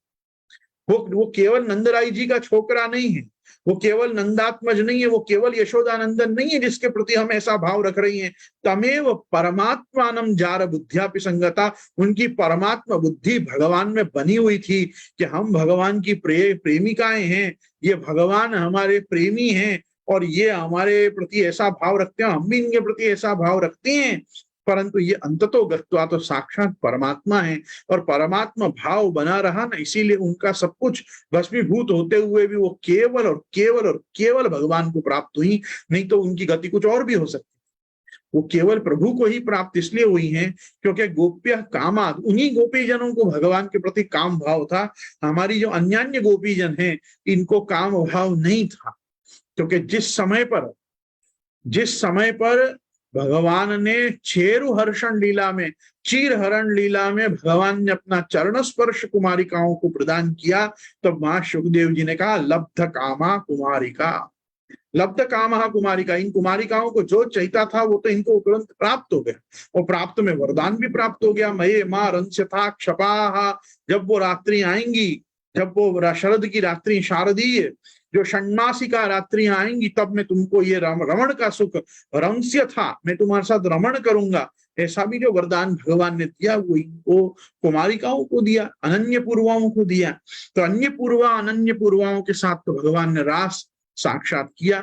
वो केवल नंदराई जी का छोकरा नहीं है, वो केवल नंदात्मज नहीं है, वो केवल यशोदानंदन नहीं है जिसके प्रति हम ऐसा भाव रख रही हैं। तमेव परमात्मानं जार बुद्ध्यापि संगता, उनकी परमात्मा बुद्धि भगवान में बनी हुई थी कि हम भगवान की प्रेमिकाएं हैं, ये भगवान हमारे प्रेमी हैं और ये हमारे प्रति ऐसा भाव रखते हैं, हम भी इनके प्रति ऐसा भाव रखते हैं। परंतु ये अंततो गत्वा तो साक्षात परमात्मा है और परमात्मा भाव बना रहा ना, इसीलिए उनका सब कुछ भस्मीभूत होते हुए भी वो केवल और केवल और केवल भगवान को प्राप्त हुई, नहीं तो उनकी गति कुछ और भी हो सकती। वो केवल प्रभु को ही प्राप्त इसलिए हुई हैं क्योंकि गोप्य कामाद, उन्हीं गोपी जनों को भगवान के प्रति काम भाव था। हमारी जो अन्यान्य गोपी जन है, इनको काम भाव नहीं था, क्योंकि जिस समय पर भगवान ने छेरु हर्षण लीला में, चीर हरण लीला में भगवान ने अपना चरण स्पर्श कुमारिकाओं को प्रदान किया, तो मां सुखदेव जी ने कहा लब्ध कामा कुमारिका, लब्ध कामा कुमारिका। इन कुमारिकाओं को जो चाहता था वो तो इनको तुरंत प्राप्त हो गया, और प्राप्त में वरदान भी प्राप्त हो गया। मये मां रंस्यथा क्षपाः, जब वो रात्रि आएंगी, जब वो शरद की रात्रि शारदीय जो षण्मासिका रात्रियां आएंगी तब मैं तुमको ये रमण का सुख, रमस्य था, मैं तुम्हारे साथ रमण करूंगा, ऐसा भी जो वरदान भगवान ने दिया वो इनको कुमारिकाओं को दिया, अनन्य पूर्वाओं को दिया। तो अन्य पूर्वा अनन्य पूर्वाओं के साथ तो भगवान ने रास साक्षात किया।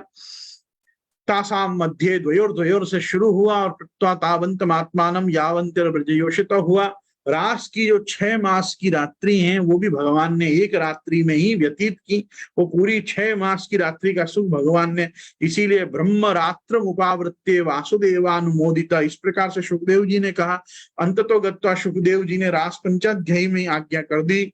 तासाम मध्य द्वयोर से शुरू हुआ और कृत्वा तावंतम आत्मानम यावंतिर ब्रजयोषित हुआ। रास की जो 6 मास की रात्रि हैं वो भी भगवान ने एक रात्रि में ही व्यतीत की। वो पूरी 6 मास की रात्रि का सुख भगवान ने, इसीलिए ब्रह्म रात्र उपावृत्ते वासुदेवानुमोदिता, इस प्रकार से सुखदेव जी ने कहा। अंततो गत्वा सुखदेव जी ने रास पंचाध्यायी में आज्ञा कर दी,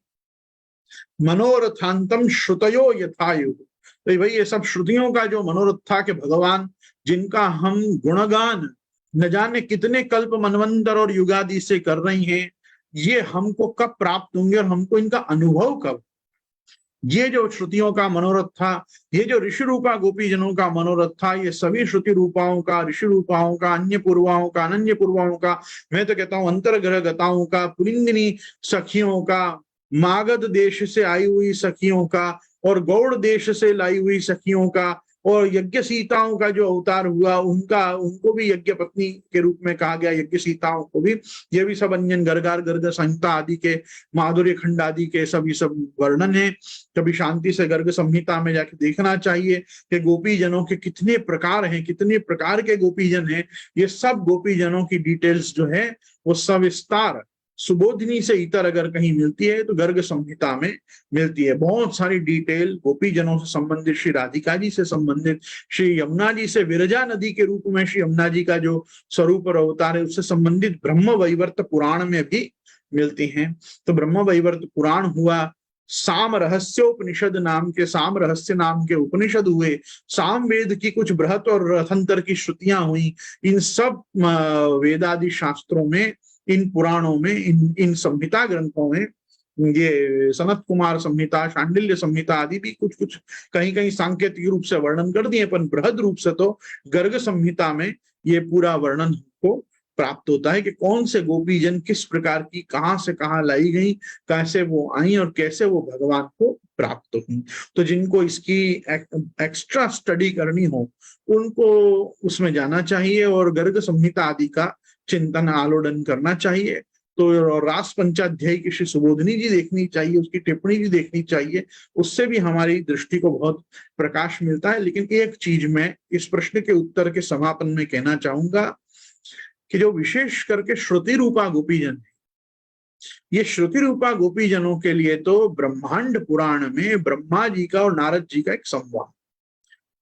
मनोरथांतम श्रुतयो यथायु। तो भाई ये सब श्रुतियों का जो मनोरथ था कि भगवान जिनका हम गुणगान न जाने कितने कल्प मनवंतर और युगादि से कर रही हैं, ये हमको कब प्राप्त होंगे और हमको इनका अनुभव कब। ये जो श्रुतियों का मनोरथ था, ये जो ऋषि रूपा गोपी जनों का मनोरथ था, ये सभी श्रुति रूपाओं का, ऋषि रूपाओं का, अन्य पूर्वाओं का, अनन्य पूर्वाओं का, मैं तो कहता हूं अंतर्ग्रह गताओं का, पुलिंगिनी सखियों का, मागध देश से आई हुई सखियों का और गौड़ देश से लाई हुई सखियों का, और यज्ञ सीताओं का जो अवतार हुआ उनका, उनको भी यज्ञ पत्नी के रूप में कहा गया, यज्ञ सीताओं को भी। ये भी सब अन्यन गर्गार गर्ग संहिता आदि के, माधुर्य खंड आदि के सभी सब वर्णन है। कभी शांति से गर्ग संहिता में जाके देखना चाहिए कि गोपी जनों के कितने प्रकार हैं, कितने प्रकार के गोपी जन हैं। ये सब गोपी जनों की डिटेल्स जो है वो सविस्तार सुबोधिनी से इतर अगर कहीं मिलती है तो गर्ग संहिता में मिलती है। बहुत सारी डिटेल गोपी जनों से संबंधित, श्री राधिका जी से संबंधित, श्री यमुना जी से विरजा नदी के रूप में श्री यमुना जी का जो स्वरूप और अवतार है उससे संबंधित ब्रह्म वैवर्त पुराण में भी मिलती हैं। तो ब्रह्म वैवर्त पुराण हुआ, साम रहस्योपनिषद नाम के, साम रहस्य नाम के उपनिषद हुए, साम वेद की कुछ बृहत और रथंतर की श्रुतियां हुई। इन सब वेदादि शास्त्रों में, इन पुराणों में, इन संहिता ग्रंथों में, ये सनत कुमार संहिता, शांडिल्य संहिता आदि भी कुछ कुछ कहीं कहीं सांकेतिक रूप से वर्णन कर दिए, पर बृहद रूप से तो गर्ग संहिता में ये पूरा वर्णन को प्राप्त होता है कि कौन से गोपी जन किस प्रकार की, कहां से कहां लाई गई, कैसे वो आई और कैसे वो भगवान को प्राप्त हुई। तो जिनको इसकी एक्स्ट्रा स्टडी करनी हो उनको उसमें जाना चाहिए और गर्ग संहिता आदि का चिंतन आलोडन करना चाहिए। तो रास पंचाध्यायी की श्री सुबोधिनी जी देखनी चाहिए, उसकी टिप्पणी भी देखनी चाहिए, उससे भी हमारी दृष्टि को बहुत प्रकाश मिलता है। लेकिन एक चीज मैं इस प्रश्न के उत्तर के समापन में कहना चाहूंगा कि जो विशेष करके श्रुति रूपा गोपीजन है, ये श्रुति रूपा गोपीजनों के लिए तो ब्रह्मांड पुराण में ब्रह्मा जी का और नारद जी का एक संवाद,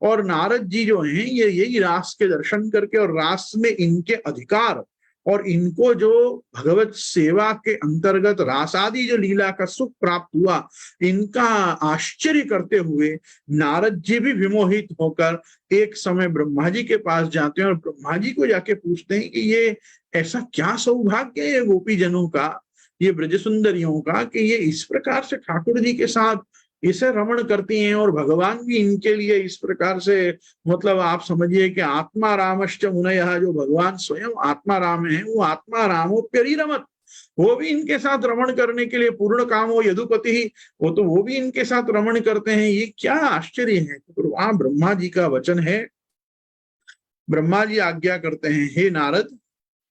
और नारद जी जो हैं ये यही रास के दर्शन करके और रास में इनके अधिकार और इनको जो भगवत सेवा के अंतर्गत रास आदि जो लीला का सुख प्राप्त हुआ, इनका आश्चर्य करते हुए नारद जी भी विमोहित होकर एक समय ब्रह्मा जी के पास जाते हैं और ब्रह्मा जी को जाके पूछते हैं कि ये ऐसा क्या सौभाग्य है गोपी जनों का, ये ब्रज सुंदरियों का, कि ये इस प्रकार से ठाकुर जी के साथ इसे रमण करती हैं और भगवान भी इनके लिए इस प्रकार से, मतलब आप समझिए कि आत्मा रामश्च मुनयः, जो भगवान स्वयं आत्मा राम है, वो आत्मा रामोप्यरिरमत, वो भी इनके साथ रमण करने के लिए पूर्ण कामो यदुपति ही, वो भी इनके साथ रमण करते हैं। ये क्या आश्चर्य है। तो वहां ब्रह्मा जी का वचन है, ब्रह्मा जी आज्ञा करते हैं, हे नारद,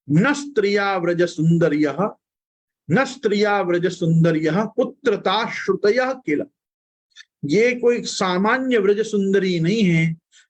न स्त्रिया व्रज सुंदर्यः, न स्त्रिया व्रज सुंदर्यः पुत्रता श्रुतयः किल। ये कोई सामान्य व्रज सुंदरी नहीं है,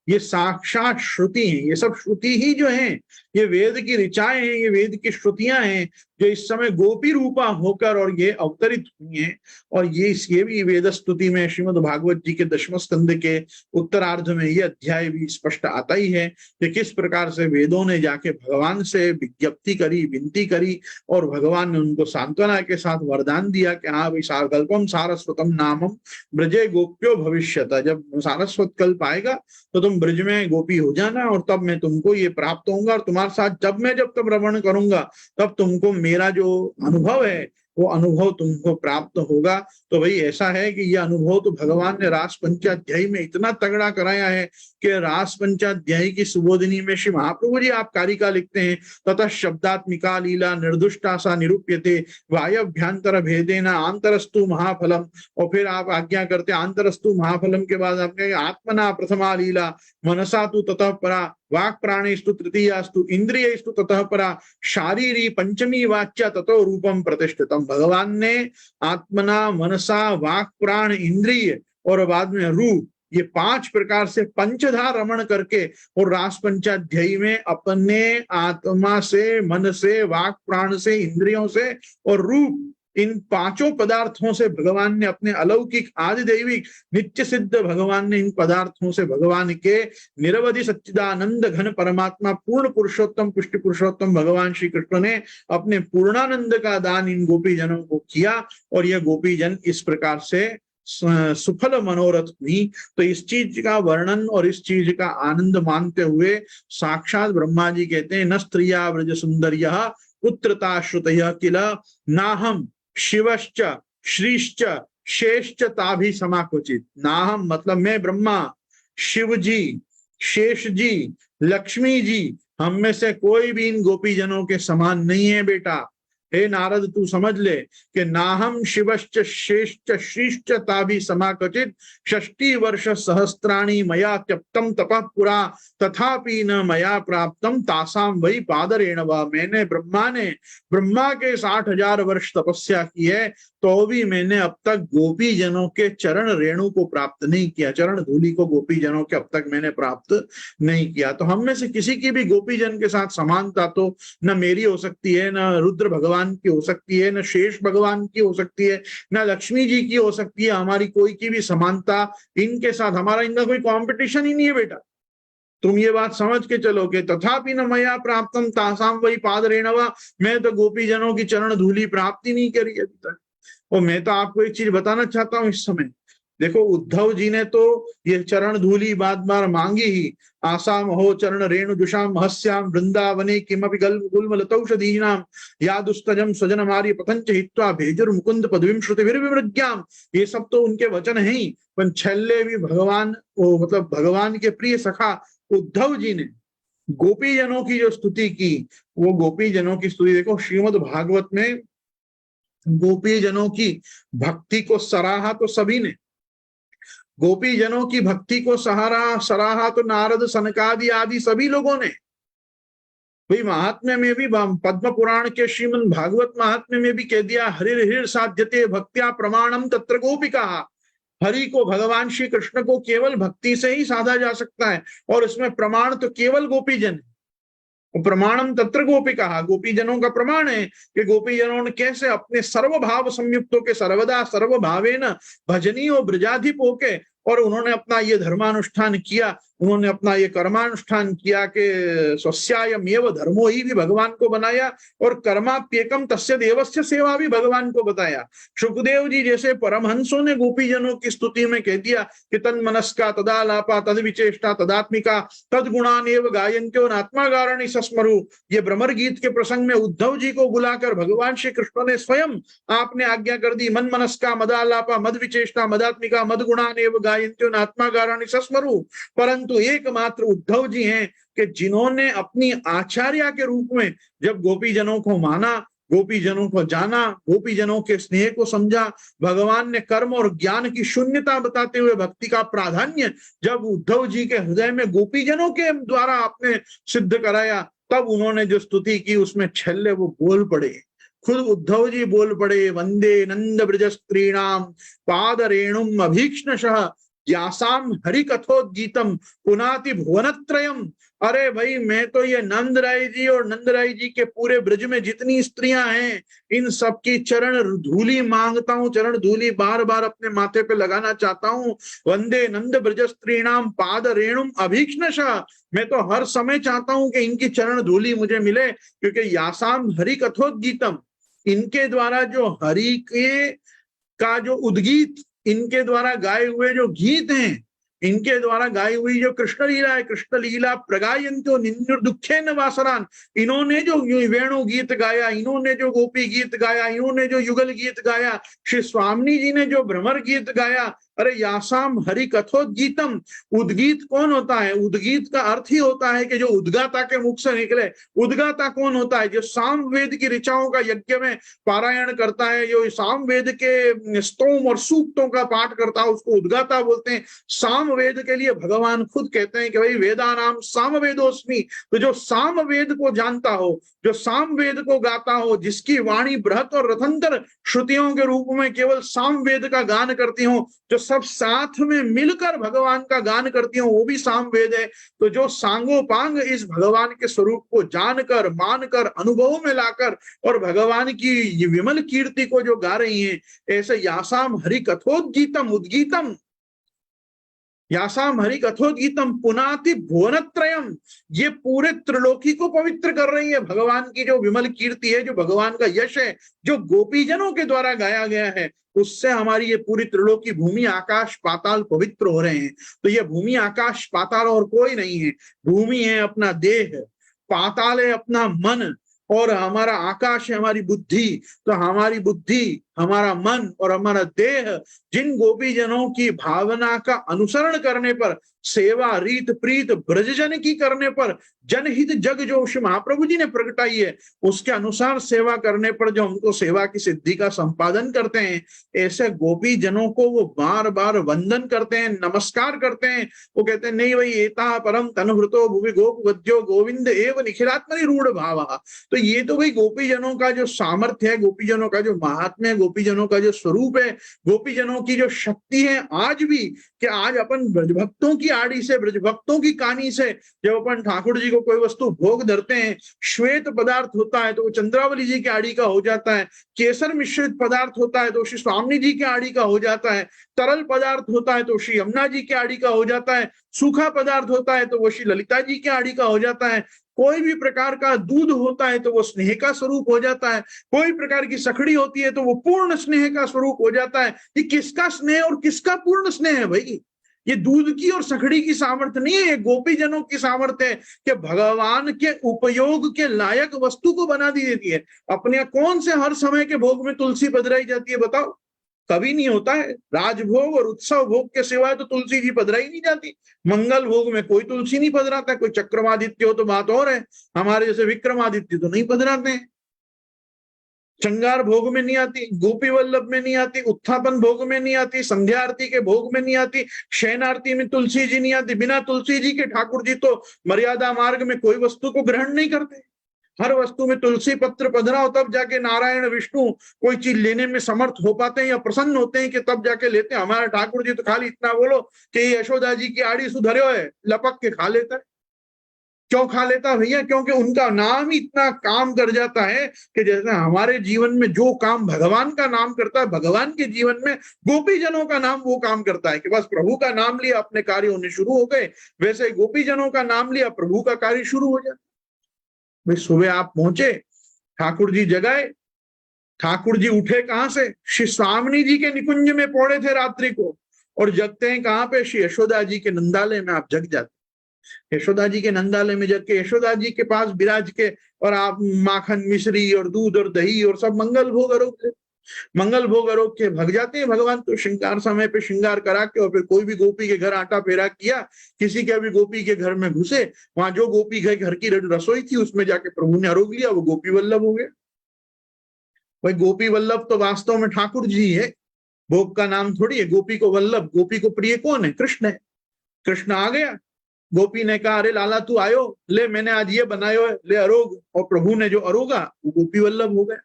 ये साक्षात श्रुति है। ये सब श्रुति ही जो है, ये वेद की ऋचाएं हैं, ये वेद की श्रुतियां हैं जो इस समय गोपी रूपा होकर और ये अवतरित हुई हैं। और ये भी वेद स्तुति में श्रीमद् भागवत जी के 10वें स्कंद के उत्तरार्ध में ये अध्याय भी स्पष्ट आता ही है कि किस प्रकार से वेदों ने जाके भगवान से विज्ञप्ति करी, विनती करी, और भगवान ने उनको सांत्वना के साथ वरदान दिया कि हाँ भाई, सारकल्पम सारस्वतम नामम ब्रजे गोप्यो भविष्यत। जब सारस्वत कल्प आएगा तो तुम ब्रज में गोपी हो जाना और तब मैं तुमको ये प्राप्त होऊंगा, और तुम्हारे साथ जब तब रमण करूंगा, तब तुमको मेरा जो अनुभव है वो अनुभव तुमको प्राप्त होगा। तो भाई ऐसा है कि ये अनुभव तो भगवान ने रास पंचाध्यायी में इतना तगड़ा कराया है कि रास पंचाध्यायी की सुबोधिनी में श्री महाप्रभु जी आप कारिका लिखते हैं, ततः शब्दात्मिका लीला निर्दुष्टा सा निरूप्यते वायभ्यांतर भेदेना आंतरस्तु महाफलम। और फिर आप आज्ञा करते आंतरस्तु महाफलम के बाद आप कहेंगे आत्मना प्रथमा लीला मनसा तु ततः परा वाक् प्राणेस्तु तृतीयास्तु इंद्रियस्तु ततः परा शारीरी पंचमी वाच्य ततो रूपम प्रतिष्ठितम। भगवान ने आत्मना मनसा वाक् प्राण इंद्रिय और बाद में रूप, ये 5 प्रकार से पंचधा रमण करके और रास पंचाध्यायी में अपने आत्मा से, मन से, वाक् प्राण से, इंद्रियों से और रूप, इन 5 पदार्थों से भगवान ने अपने अलौकिक आदि दैविक नित्य सिद्ध भगवान ने इन पदार्थों से भगवान के निरवधि सच्चिदानंद घन परमात्मा पूर्ण पुरुषोत्तम पुष्टि पुरुषोत्तम भगवान श्री कृष्ण ने अपने पूर्णानंद का दान इन गोपी जनों को किया। और यह गोपी जन इस प्रकार से सुफल मनोरथ हुई। तो इस चीज का वर्णन और इस चीज का आनंद मानते हुए साक्षात ब्रह्मा जी कहते हैं न स्त्रिया व्रज सुंदर्य पुत्रता श्रुतय किल नाहम शिवश्च श्रीश्च शेषच ताभि समाकुचित। नाहम मतलब मैं ब्रह्मा, शिव जी, शेष जी, लक्ष्मी जी, हम में से कोई भी इन गोपी जनों के समान नहीं है बेटा। हे नारद तू समझ ले कि नाहम शिवश्च शेषच श्रीश्च ताभि समाकचित 60 वर्ष सहस्त्राणि मया त्यक्तम तपः पुरा तथापि न मया प्राप्तम तासाम वही पादरेण वा। मैंने ब्रह्मा के 60,000 वर्ष तपस्या की है तो भी मैंने अब तक गोपी जनों के चरण रेणु को प्राप्त नहीं किया, चरण धूलि को गोपी जनों के अब तक मैंने प्राप्त नहीं किया। तो हम में से किसी की भी गोपी जन के साथ समानता तो न मेरी हो सकती है, न रुद्र भगवान की हो सकती है, न शेष भगवान की हो सकती है, न लक्ष्मी जी की हो सकती है। हमारी कोई की भी समानता इनके साथ, हमारा इनका कोई कॉम्पिटिशन ही नहीं है बेटा। तुम ये बात समझ के चलो कि तथापि न मया प्राप्तम तासाम वही पादरेणवा। मैं तो गोपी जनों की चरण धूलि प्राप्त ही नहीं करी अभी तक। और मैं तो आपको एक चीज बताना चाहता हूं इस समय, देखो उद्धव जी ने तो ये चरण धूलि बार बार मांगी ही। आसाम हो चरण रेणु जुषाम महस्याम वृंदावने किमपि गुल्मलतौषधीनाम यादुस्तजम स्वजनमार्य पतंच हित्वा भेजुर मुकुंद पदवीम श्रुतिभिर्विमृज्ञाम। ये सब तो उनके वचन है ही, पर छल्ले भी भगवान मतलब भगवान के प्रिय सखा उद्धव जी ने गोपी जनों की जो स्तुति की, वो गोपी जनों की स्तुति देखो श्रीमद् भागवत में गोपी जनों की भक्ति को सराहा तो सभी ने, गोपी जनों की भक्ति को सराहा तो नारद सनकादि आदि सभी लोगों ने। भाई महात्म्य में भी पद्म पुराण के श्रीमद् भागवत महात्म्य में भी कह दिया हरिर्हिर साध्यते भक्त्या प्रमाणम तत्र गोपिका। हरि को, भगवान श्री कृष्ण को केवल भक्ति से ही साधा जा सकता है और इसमें प्रमाण तो केवल गोपी जन है। प्रमाणम तत्र गोपिका, गोपी जनों का प्रमाण है कि गोपी जनों ने कैसे अपने सर्वभाव संयुक्तों के सर्वदा सर्वभावेन भजनीय ब्रजाधिप होके और उन्होंने अपना ये धर्मानुष्ठान किया, उन्होंने अपना ये कर्मानुष्ठान किया कि स्वस्यायमेव धर्मो ही भी भगवान को बनाया और कर्माप्येकम तस्य देवस्य सेवा भी भगवान को बताया। सुखदेव जी जैसे परमहंसों ने गोपी जनों की स्तुति में कह दिया कि तन मनस्का तदालापा तद विचेष्टा तदात्मिका तद गुणानेव गायन्त्यो नात्मागारणी सस्मरु। ये भ्रमर गीत के प्रसंग में उद्धव जी को बुलाकर भगवान श्री कृष्ण ने स्वयं आपने आज्ञा कर दी मन मनस्का मदालापा मद विचेष्टा मदात्मिका मद गुणानेव गायन्त्यो नात्मागारणी सस्मरु। परंतु एकमात्र उद्धव जी हैं कि जिन्होंने अपनी आचार्य के रूप में जब गोपी जनों को माना, गोपी जनों को जाना, गोपी जनों के स्नेह को समझा, भगवान ने कर्म और ज्ञान की शून्यता बताते हुए भक्ति का प्राधान्य जब उद्धव जी के हृदय में गोपी जनों के द्वारा आपने सिद्ध कराया, तब उन्होंने जो स्तुति की उसमें छल्ले वो बोल पड़े, खुद उद्धव जी बोल पड़े वंदे नंद ब्रज स्त्रीणाम पाद रेणुम अभीक्ष्णशः यासाम हरि कथोद्गीतम पुनाति भुवनत्रयम। अरे भाई मैं तो ये नंद राय जी और नंद राय जी के पूरे ब्रज में जितनी स्त्रियां हैं इन सबकी चरण धूलि मांगता हूँ, चरण धूलि बार बार अपने माथे पे लगाना चाहता हूँ। वंदे नंद ब्रज स्त्रीणाम पाद रेणुम अभीक्ष्णशः, मैं तो हर समय चाहता हूं कि इनकी चरण धूलि मुझे मिले, क्योंकि यासाम हरि कथोद्गीतम, इनके द्वारा जो हरि के का जो उद्गीत, इनके द्वारा गाए हुए जो गीत हैं इनके द्वारा गाई हुई जो कृष्ण लीला है, कृष्ण लीला प्रगायन्तो निन्दुर्दुःखेन वासरान, इन्होंने जो वेणु गीत गाया, इन्होंने जो गोपी गीत गाया, इन्होंने जो युगल गीत गाया, श्री स्वामी जी ने जो भ्रमर गीत गाया, अरे यासाम हरि कथोद्गीतम। उद्गीत कौन होता है? उद्गीत का अर्थ ही होता है कि जो उद्गाता के मुख से निकले। उद्गाता कौन होता है? जो साम वेद की ऋचाओं का यज्ञ में पारायण करता है, जो साम वेद के स्तोम और सूक्तों का पाठ करता है, उसको उद्गाता बोलते हैं। साम वेद के लिए भगवान खुद कहते हैं कि भाई वेदा नाम साम वेदोस्मि। तो जो साम वेद को जानता हो, जो साम वेद को गाता हो, जिसकी वाणी बृहत और रथंतर श्रुतियों के रूप में केवल साम वेद का गान करती हो, जो सब साथ में मिलकर भगवान का गान करती हो, वो भी साम वेद है। तो जो सांगोपांग इस भगवान के स्वरूप को जानकर, मानकर, अनुभव में लाकर और भगवान की विमल कीर्ति को जो गा रही हैं, ऐसे यासाम हरि कथोद्गीतम, उद्गीतम यासाम हरि कथोद्गीतम पुनाति भुवनत्रयम, ये पूरे त्रिलोकी को पवित्र कर रही है। भगवान की जो विमल कीर्ति है, जो भगवान का यश है, जो गोपीजनों के द्वारा गाया गया है, उससे हमारी ये पूरी त्रिलोकी, भूमि आकाश पाताल पवित्र हो रहे हैं। तो ये भूमि आकाश पाताल और कोई नहीं है। भूमि है अपना देह, पाताल है अपना मन, और हमारा आकाश है हमारी बुद्धि। तो हमारी बुद्धि, हमारा मन और हमारा देह जिन गोपीजनों की भावना का अनुसरण करने पर, सेवा रीत प्रीत ब्रजजन की करने पर, जनहित जग जो श्री महाप्रभु जी ने प्रगटाई है, उसके अनुसार सेवा करने पर जो हमको सेवा की सिद्धि का संपादन करते हैं, ऐसे गोपी जनों को वो बार बार वंदन करते हैं, नमस्कार करते हैं। वो कहते हैं नहीं भाई एता परम तनुभृतो भुवि गोप वद्यो गोविंद एव निखिलात्मनि रूढ़ भाव। तो ये तो भाई गोपी जनों का जो सामर्थ्य है, गोपी जनों का जो महात्म्य है, गोपी जनों का जो स्वरूप है, गोपी जनों की जो शक्ति है आज भी, कि आज अपन ब्रजभक्तों की आड़ी से, ब्रजभक्तों की कहानी से जब अपन ठाकुर जी को कोई वस्तु भोग धरते हैं, श्वेत पदार्थ होता है तो वो चंद्रावली जी की आड़ी का हो जाता है, केसर मिश्रित पदार्थ होता है तो श्री स्वामी जी की आड़ी का हो जाता है, तरल पदार्थ होता है तो श्री यमुना जी की आड़ी का हो जाता है, सूखा पदार्थ होता है तो वो श्री ललिता जी की आड़ी का हो जाता है, कोई भी प्रकार का दूध होता है तो वो स्नेह का स्वरूप हो जाता है, कोई प्रकार की सखड़ी होती है तो वो पूर्ण स्नेह का स्वरूप हो जाता है। ये किसका स्नेह और किसका पूर्ण स्नेह है भाई? ये दूध की और सखड़ी की सामर्थ्य नहीं है, ये गोपी जनों की सामर्थ्य है कि भगवान के उपयोग के लायक वस्तु को बना दी देती है। अपने कौन से हर समय के भोग में तुलसी पधराई जाती है बताओ? कभी नहीं होता है। राजभोग और उत्सव भोग के सिवाय तो तुलसी जी पधराई नहीं जाती। मंगल भोग में कोई तुलसी नहीं पधराता। कोई चक्रमादित्य हो तो बात और है, हमारे जैसे विक्रमादित्य तो नहीं पधराते हैं। श्रृंगार भोग में नहीं आती, गोपी वल्लभ में नहीं आती, उत्थापन भोग में नहीं आती, संध्या आरती के भोग में नहीं आती, शयन आरती में तुलसी जी नहीं आती। बिना तुलसी जी के ठाकुर जी तो मर्यादा मार्ग में कोई वस्तु को ग्रहण नहीं करते। हर वस्तु में तुलसी पत्र पधराओ तब जाके नारायण विष्णु कोई चीज लेने में समर्थ हो पाते हैं या प्रसन्न होते हैं कि तब जाके लेते हैं। हमारे ठाकुर जी तो खाली इतना बोलो कि यशोदा जी की आड़ी सुधरे है, लपक के खा लेता है। क्यों खा लेता भैया? क्योंकि उनका नाम ही इतना काम कर जाता है कि जैसे हमारे जीवन में जो काम भगवान का नाम करता है, भगवान के जीवन में गोपी जनों का नाम वो काम करता है कि बस प्रभु का नाम लिया अपने कार्य होने शुरू हो गए। वैसे गोपी जनों का नाम लिया प्रभु का कार्य शुरू हो जाता। भाई सुबह आप पहुंचे, ठाकुर जी जगाए, ठाकुर जी उठे कहां से? श्री स्वामिनी जी के निकुंज में पौड़े थे रात्रि को, और जगते हैं कहां पे? श्री यशोदा जी के नंदालय में आप जग जाते। यशोदा जी के नंदालय में जग के यशोदा जी के पास विराज के और आप माखन मिश्री और दूध और दही और सब मंगल भोग आरोग के भग जाते हैं भगवान। तो श्रृंगार समय पे श्रृंगार करा के और फिर कोई भी गोपी के घर आटा फेरा किया, किसी के भी गोपी के घर में घुसे, वहां जो गोपी के घर की रसोई थी उसमें जाके प्रभु ने आरोग लिया, वो गोपी वल्लभ हो गया। भाई गोपी वल्लभ तो वास्तव में ठाकुर जी है, भोग का नाम थोड़ी है। गोपी को वल्लभ, गोपी को प्रिय कौन है? कृष्ण है। कृष्ण आ गया, गोपी ने कहा अरे लाला तू आयो, ले मैंने आज ये बनायो है, ले अरोग। और प्रभु ने जो अरोगा वो गोपी वल्लभ हो गया।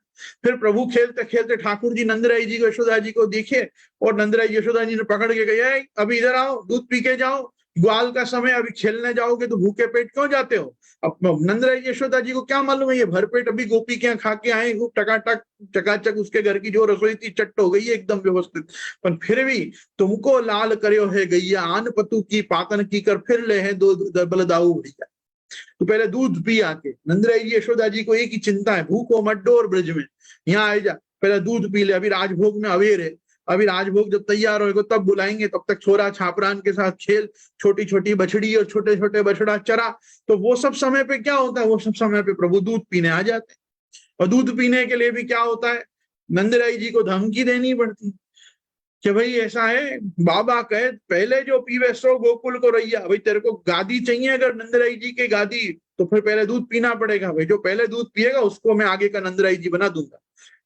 फिर प्रभु खेलते खेलते ठाकुर जी नंदराई जी को, यशोदा जी को दिखे, और नंदराई यशोदा जी ने पकड़ के गया, अभी इधर आओ, दूध पी के जाओ, ग्वाल का समय, अभी खेलने जाओगे तो भूखे पेट क्यों जाते हो? अब नंदराई यशोदा जी को क्या मालूम है ये भरपेट अभी गोपी के यहाँ खा के आए, टकाटक चकाचक उसके घर की जो रसोई थी चट्ट हो गई है एकदम व्यवस्थित। पर फिर भी तुमको लाल करियो है गैया, आन पतु की पातन की कर फिर ले है दो बलदाऊ भैया। तो पहले दूध पी आके, नंदराई जी यशोदा जी को एक ही चिंता है, भूखो मत डो और ब्रज में यहाँ आ जा, पहले दूध पी ले, अभी राजभोग में अवेर है। अभी राजभोग जब तैयार होगा तब बुलाएंगे, तब तक छोरा छापरान के साथ खेल, छोटी छोटी बछड़ी और छोटे छोटे बछड़ा चरा। तो वो सब समय पे क्या होता है, वो सब समय पे प्रभु दूध पीने आ जाते हैं। और दूध पीने के लिए भी क्या होता है, नंदराई जी को धमकी देनी पड़ती कि भाई ऐसा है, बाबा कहे पहले जो पीवे सो गोकुल को रैया। भाई तेरे को गादी चाहिए अगर नंदराई जी की गादी, तो फिर पहले दूध पीना पड़ेगा। भाई जो पहले दूध पिएगा उसको मैं आगे का नंदराई जी बना दूंगा।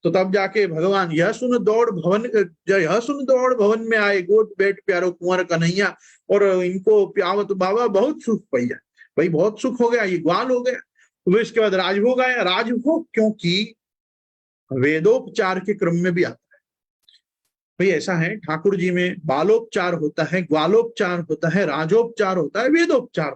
तो तब जाके भगवान यह सुन दौड़ भवन में आए, गोद बैठ प्यारो कुंवर कन्हैया, और इनको प्यावत बाबा बहुत सुख पैया। भाई बहुत सुख हो गया, ये ग्वाल हो गया। तो इसके बाद राजभोग आया। राजभोग क्योंकि वेदोपचार के क्रम में भी आता है। भाई ऐसा है, ठाकुर जी में बालोपचार होता है, ग्वालोपचार होता है, राजोपचार होता है, वेदोपचार।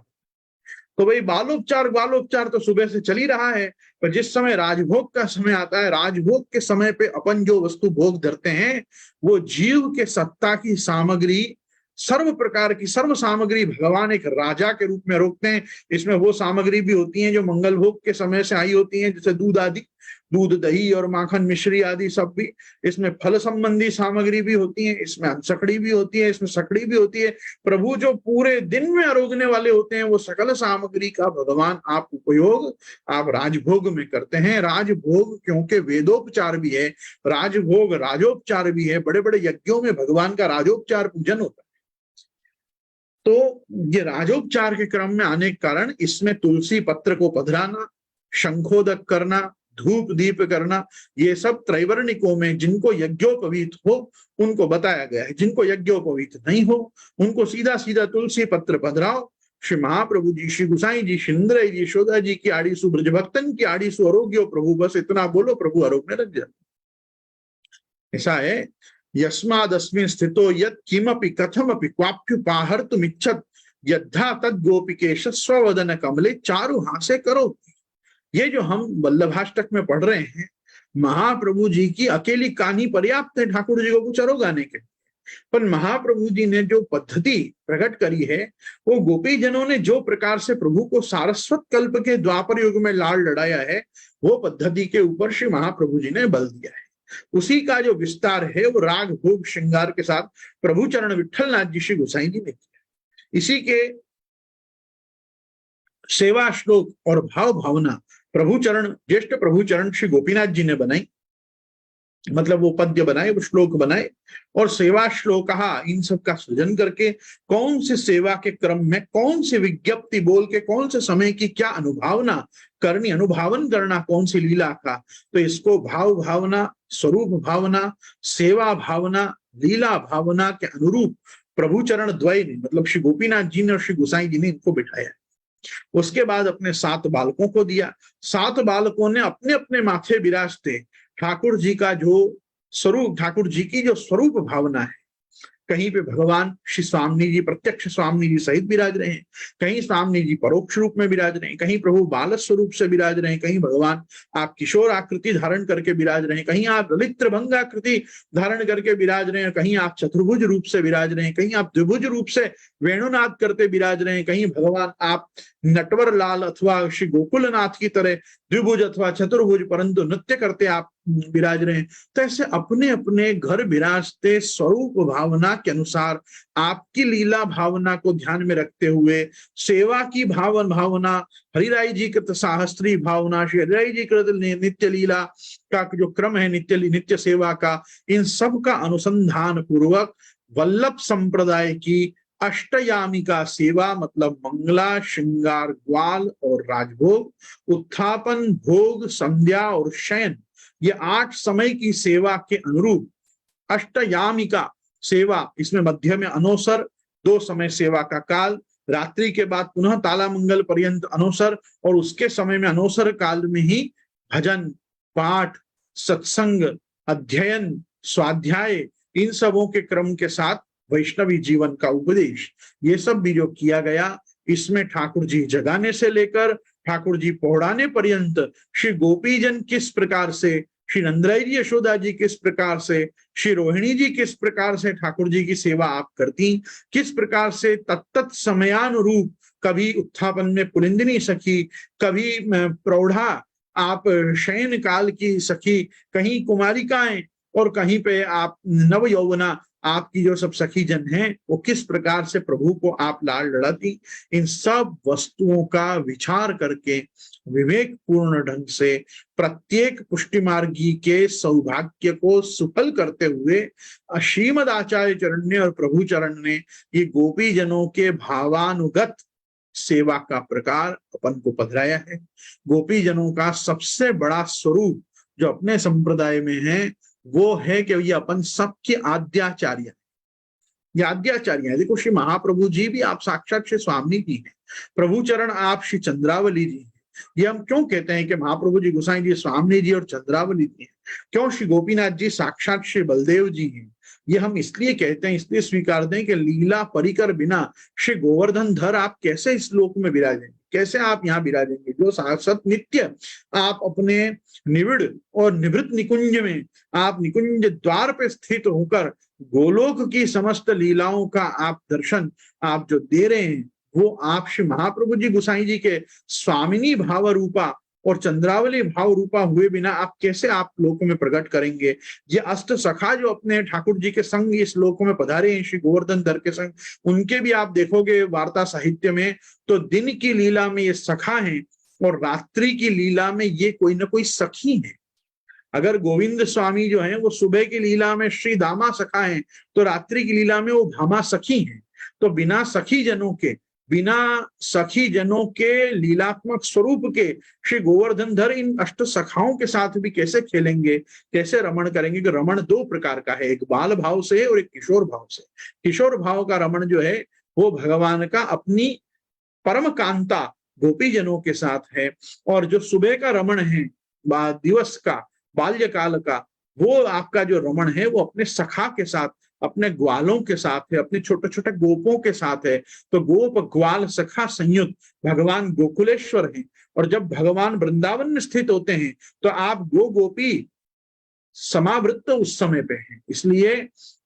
तो भाई बालोपचार ग्वालोपचार तो सुबह से चल ही रहा है, पर जिस समय राजभोग का समय आता है, राजभोग के समय पे अपन जो वस्तु भोग धरते हैं, वो जीव के सत्ता की सामग्री, सर्व प्रकार की सर्व सामग्री भगवान एक राजा के रूप में रोकते हैं। इसमें वो सामग्री भी होती है जो मंगल भोग के समय से आई होती है, जैसे दूध आदि, दूध दही और माखन मिश्री आदि सब भी। इसमें फल संबंधी सामग्री भी होती है, इसमें अंसकड़ी भी होती है, इसमें सकड़ी भी होती है। प्रभु जो पूरे दिन में आरोगने वाले होते हैं, वो सकल सामग्री का भगवान आप उपयोग आप राजभोग में करते हैं। राजभोग क्योंकि वेदोपचार भी है, राजभोग राजोपचार भी है, बड़े बड़े यज्ञों में भगवान का राजोपचार पूजन होता है। तो ये राजोपचार के क्रम में आने के कारण इसमें तुलसी पत्र को पधराना, शंखोदक करना, धूप दीप करना, ये सब त्रैवर्णिकों में जिनको यज्ञोपवीत हो उनको बताया गया है। जिनको यज्ञोपवीत नहीं हो उनको सीधा सीधा तुलसी पत्र पधराओ। श्री महाप्रभु जी, श्री गुसाई जी, श्री जी, यशोदा जी की आड़ीसु, ब्रज भक्तन की आड़ीसु आरोग्यो प्रभु, बस इतना बोलो, प्रभु आरोग्य लग जाए। ऐसा है, यस्मादस्मिन् स्थितो यत् किमपि कथमपि क्वाप्युपाहर्तुमिच्छत् यद्धा तद् गोपिकेश स्ववदन कमले चारु हासे करो। ये जो हम वल्लभाष्टक में पढ़ रहे हैं, महाप्रभु जी की अकेली कहानी पर्याप्त है ठाकुर जी को कुछ गाने के। पर महाप्रभु जी ने जो पद्धति प्रकट करी है, वो गोपी जनों ने जो प्रकार से प्रभु को सारस्वत कल्प के द्वापर युग में लाड़ लड़ाया है, वो पद्धति के ऊपर श्री महाप्रभु जी ने बल दिया है। उसी का जो विस्तार है वो राग भोग श्रृंगार के साथ प्रभु चरण विठल नाथ जी श्री गोसाई जी ने किया। इसी के सेवा श्लोक और भाव भावना प्रभु चरण, ज्येष्ठ प्रभु चरण श्री गोपीनाथ जी ने बनाई, मतलब वो पद्य बनाए, वो श्लोक बनाए, और सेवा श्लोक इन सब का सृजन करके कौन से सेवा के क्रम में कौन से विज्ञप्ति बोल के कौन से समय की क्या अनुभावना करनी, अनुभावन करना कौन सी लीला का, तो इसको भाव भावना, स्वरूप भावना, सेवा भावना, लीला भावना के अनुरूप प्रभु चरण द्वय ने, मतलब श्री गोपीनाथ जी ने और श्री गोसाई जी ने इनको बिठाया। उसके बाद अपने 7 बालकों को दिया। 7 बालकों ने अपने अपने माथे विराजते ठाकुर जी का जो स्वरूप, ठाकुर जी की जो स्वरूप भावना है, कहीं पे भगवान श्री स्वामी जी प्रत्यक्ष स्वामी जी सहित विराज रहे हैं, कहीं स्वामी जी परोक्ष रूप में विराज रहे हैं, कहीं प्रभु बाल स्वरूप से विराज रहे हैं, कहीं भगवान आप किशोर आकृति धारण करके विराज रहे हैं, कहीं आप ललित भंग आकृति धारण करके विराज रहे हैं, कहीं आप चतुर्भुज रूप से विराज रहे हैं, कहीं आप द्विभुज रूप से वेणुनाद करते विराज रहे हैं, कहीं भगवान आप नटवर लाल अथवा श्री गोकुलनाथ की तरह द्विभुज अथवा चतुर्भुज परंतु नृत्य करते आप विराज रहे हैं। तो ऐसे अपने अपने घर विराजते स्वरूप भावना के अनुसार आपकी लीला भावना को ध्यान में रखते हुए सेवा की भावना, हरिराय जी कृत साहस्त्री भावना, श्री हरिराय जी कृत नित्य लीला का जो क्रम है, नित्य सेवा का, इन सब का अनुसंधान पूर्वक वल्लभ संप्रदाय की अष्टयामिका सेवा, मतलब मंगला, श्रृंगार, ग्वाल और राजभोग, उत्थापन, भोग, संध्या और शयन, ये 8 समय की सेवा के अनुरूप अष्टयामिका सेवा। इसमें मध्य में अनोसर, 2 समय सेवा का काल, रात्रि के बाद पुनः ताला मंगल पर्यंत अनोसर, और उसके समय में अनोसर काल में ही भजन, पाठ, सत्संग, अध्ययन, स्वाध्याय, इन सबों के क्रम के साथ वैष्णवी जीवन का उपदेश, ये सब भी जो किया गया, इसमें ठाकुर जी जगाने से लेकर ठाकुर जी पौड़ाने पर्यंत श्री गोपीजन किस प्रकार से, श्री नंदराई जी, यशोदा जी किस प्रकार से, श्री रोहिणी जी किस प्रकार से ठाकुर जी की सेवा आप करती, किस प्रकार से तत्त समयानुरूप, कभी उत्थापन में पुलिंदिनी सखी, कभी प्रौढ़ा आप शयन काल की सखी, कहीं कुमारिकाएं और कहीं पे आप नव यौवना आपकी जो सब सखी जन हैं वो किस प्रकार से प्रभु को आप लाड़ लड़ाती, इन सब वस्तुओं का विचार करके विवेक पूर्ण ढंग से प्रत्येक पुष्टि मार्गी के सौभाग्य को सुफल करते हुए श्रीमद आचार्य चरण ने और प्रभु चरण ने ये गोपी जनों के भावानुगत सेवा का प्रकार अपन को पधराया है। गोपी जनों का सबसे बड़ा स्वरूप जो अपने संप्रदाय में है वो है कि ये अपन सबके आद्याचार्य, ये आद्याचार्य है। देखो श्री महाप्रभु जी भी आप साक्षात श्री स्वामी जी हैं, प्रभु चरण आप श्री चंद्रावली जी हैं। ये हम क्यों कहते हैं कि महाप्रभु जी गोसाई जी स्वामी जी और चंद्रावली जी हैं? क्यों श्री गोपीनाथ जी साक्षात श्री बलदेव जी हैं? ये हम इसलिए कहते हैं, इसलिए स्वीकार दें कि लीला परिकर बिना श्री गोवर्धन धर आप कैसे इस लोक में विराजेंगे, कैसे आप यहाँ विराजेंगे? जो साक्षात नित्य आप अपने निविड़ और निवृत्त निकुंज में, आप निकुंज द्वार पे स्थित होकर गोलोक की समस्त लीलाओं का आप दर्शन आप जो दे रहे हैं, वो आप श्री महाप्रभु जी गोसाई जी के स्वामिनी भाव रूपा और चंद्रावली भाव रूपा हुए बिना आप कैसे आप लोक में प्रकट करेंगे? ये अष्ट सखा जो अपने ठाकुर जी के संग इस लोक में पधारे हैं श्री गोवर्धन धर के संग, उनके भी आप देखोगे वार्ता साहित्य में तो दिन की लीला में ये सखा हैं और रात्रि की लीला में ये कोई ना कोई सखी है। अगर गोविंद स्वामी जो है वो सुबह की लीला में श्री दामा सखा हैं तो रात्रि की लीला में वो भामा सखी हैं। तो बिना सखी जनों के, बिना सखी जनों के लीलात्मक स्वरूप के श्री गोवर्धन धर इन अष्ट सखाओं के साथ भी कैसे खेलेंगे, कैसे रमण करेंगे? कि रमण दो प्रकार का है, एक बाल भाव से और एक किशोर भाव से। किशोर भाव का रमण जो है वो भगवान का अपनी परम कांता गोपी जनों के साथ है, और जो सुबह का रमण है दिवस का बाल्यकाल का, वो आपका जो रमण है वो अपने सखा के साथ, अपने ग्वालों के साथ है, अपने छोटे छोटे गोपों के साथ है। तो गोप ग्वाल सखा संयुक्त भगवान गोकुलेश्वर हैं, और जब भगवान वृंदावन में स्थित होते हैं तो आप गो गोपी समावृत्त उस समय पे हैं। इसलिए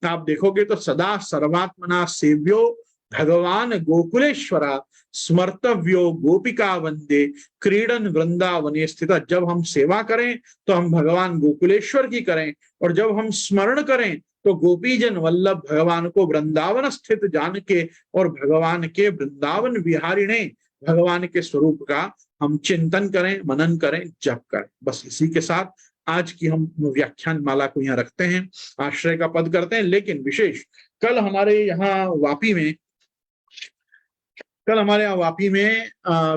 आप देखोगे तो सदा सर्वात्मना सेव्यो भगवान गोकुलेश्वरा स्मर्तव्यो गोपिका वंदे क्रीडन वृंदावने स्थित। जब हम सेवा करें तो हम भगवान गोकुलेश्वर की करें, और जब हम स्मरण करें तो गोपीजन वल्लभ भगवान को वृंदावन स्थित जान के और भगवान के वृंदावन विहारिणे भगवान के स्वरूप का हम चिंतन करें, मनन करें, जप करें। बस इसी के साथ आज की हम व्याख्यान माला को यहाँ रखते हैं, आश्रय का पद करते हैं। लेकिन विशेष कल हमारे यहाँ वापी में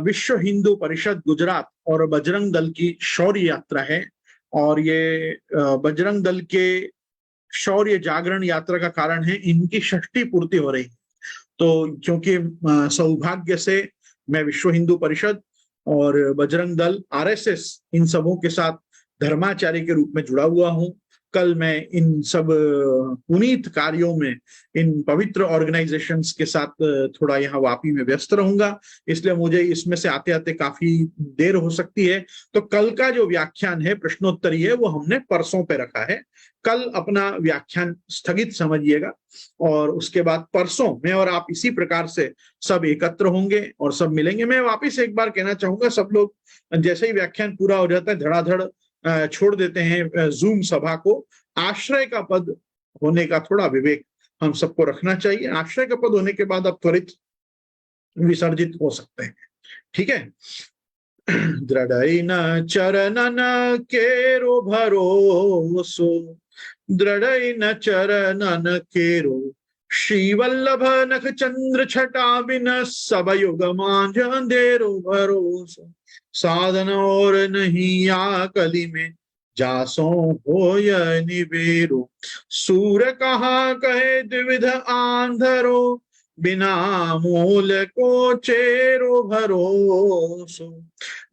विश्व हिंदू परिषद गुजरात और बजरंग दल की शौर्य यात्रा है, और ये बजरंग दल के शौर्य जागरण यात्रा का कारण है इनकी षष्ठी पूर्ति हो रही है। तो क्योंकि सौभाग्य से मैं विश्व हिंदू परिषद और बजरंग दल आरएसएस इन सबों के साथ धर्माचार्य के रूप में जुड़ा हुआ हूं, कल मैं इन सब पुनीत कार्यों में, इन पवित्र ऑर्गेनाइजेशंस के साथ थोड़ा यहाँ वापी में व्यस्त रहूंगा, इसलिए मुझे इसमें से आते आते काफी देर हो सकती है। तो कल का जो व्याख्यान है प्रश्नोत्तरी है वो हमने परसों पे रखा है। कल अपना व्याख्यान स्थगित समझिएगा, और उसके बाद परसों मैं और आप इसी प्रकार से सब एकत्र होंगे और सब मिलेंगे। मैं वापिस एक बार कहना चाहूंगा, सब लोग जैसे ही व्याख्यान पूरा हो जाता है धड़ाधड़ छोड़ देते हैं जूम सभा को। आश्रय का पद होने का थोड़ा विवेक हम सबको रखना चाहिए। आश्रय का पद होने के बाद आप त्वरित विसर्जित हो सकते हैं, ठीक है। दृढ़ चरणन केरो भरोसो, दृढ़ चरणन केरो श्री वल्लभ नख चंद्र छटा बिन सब युग मांझ अंधेरो भरोसो। साधन और नहीं आकली में जासो होय निबेरो। सूर कहा कहे द्विविध आंधरो, बिना मूल को चेरो भरोसो।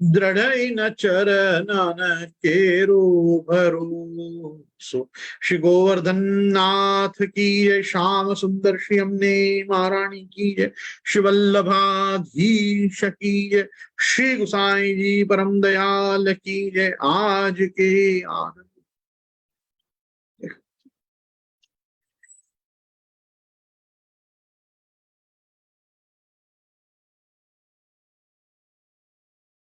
दृढ़ न चरणन केरो भरोसो। श्री गोवर्धन नाथ की जय, श्याम सुंदर श्री हमने महारानी की जय, श्री वल्लभाधीश की जय, श्री गुसाई जी परम दयाल की जय। आज के आनंद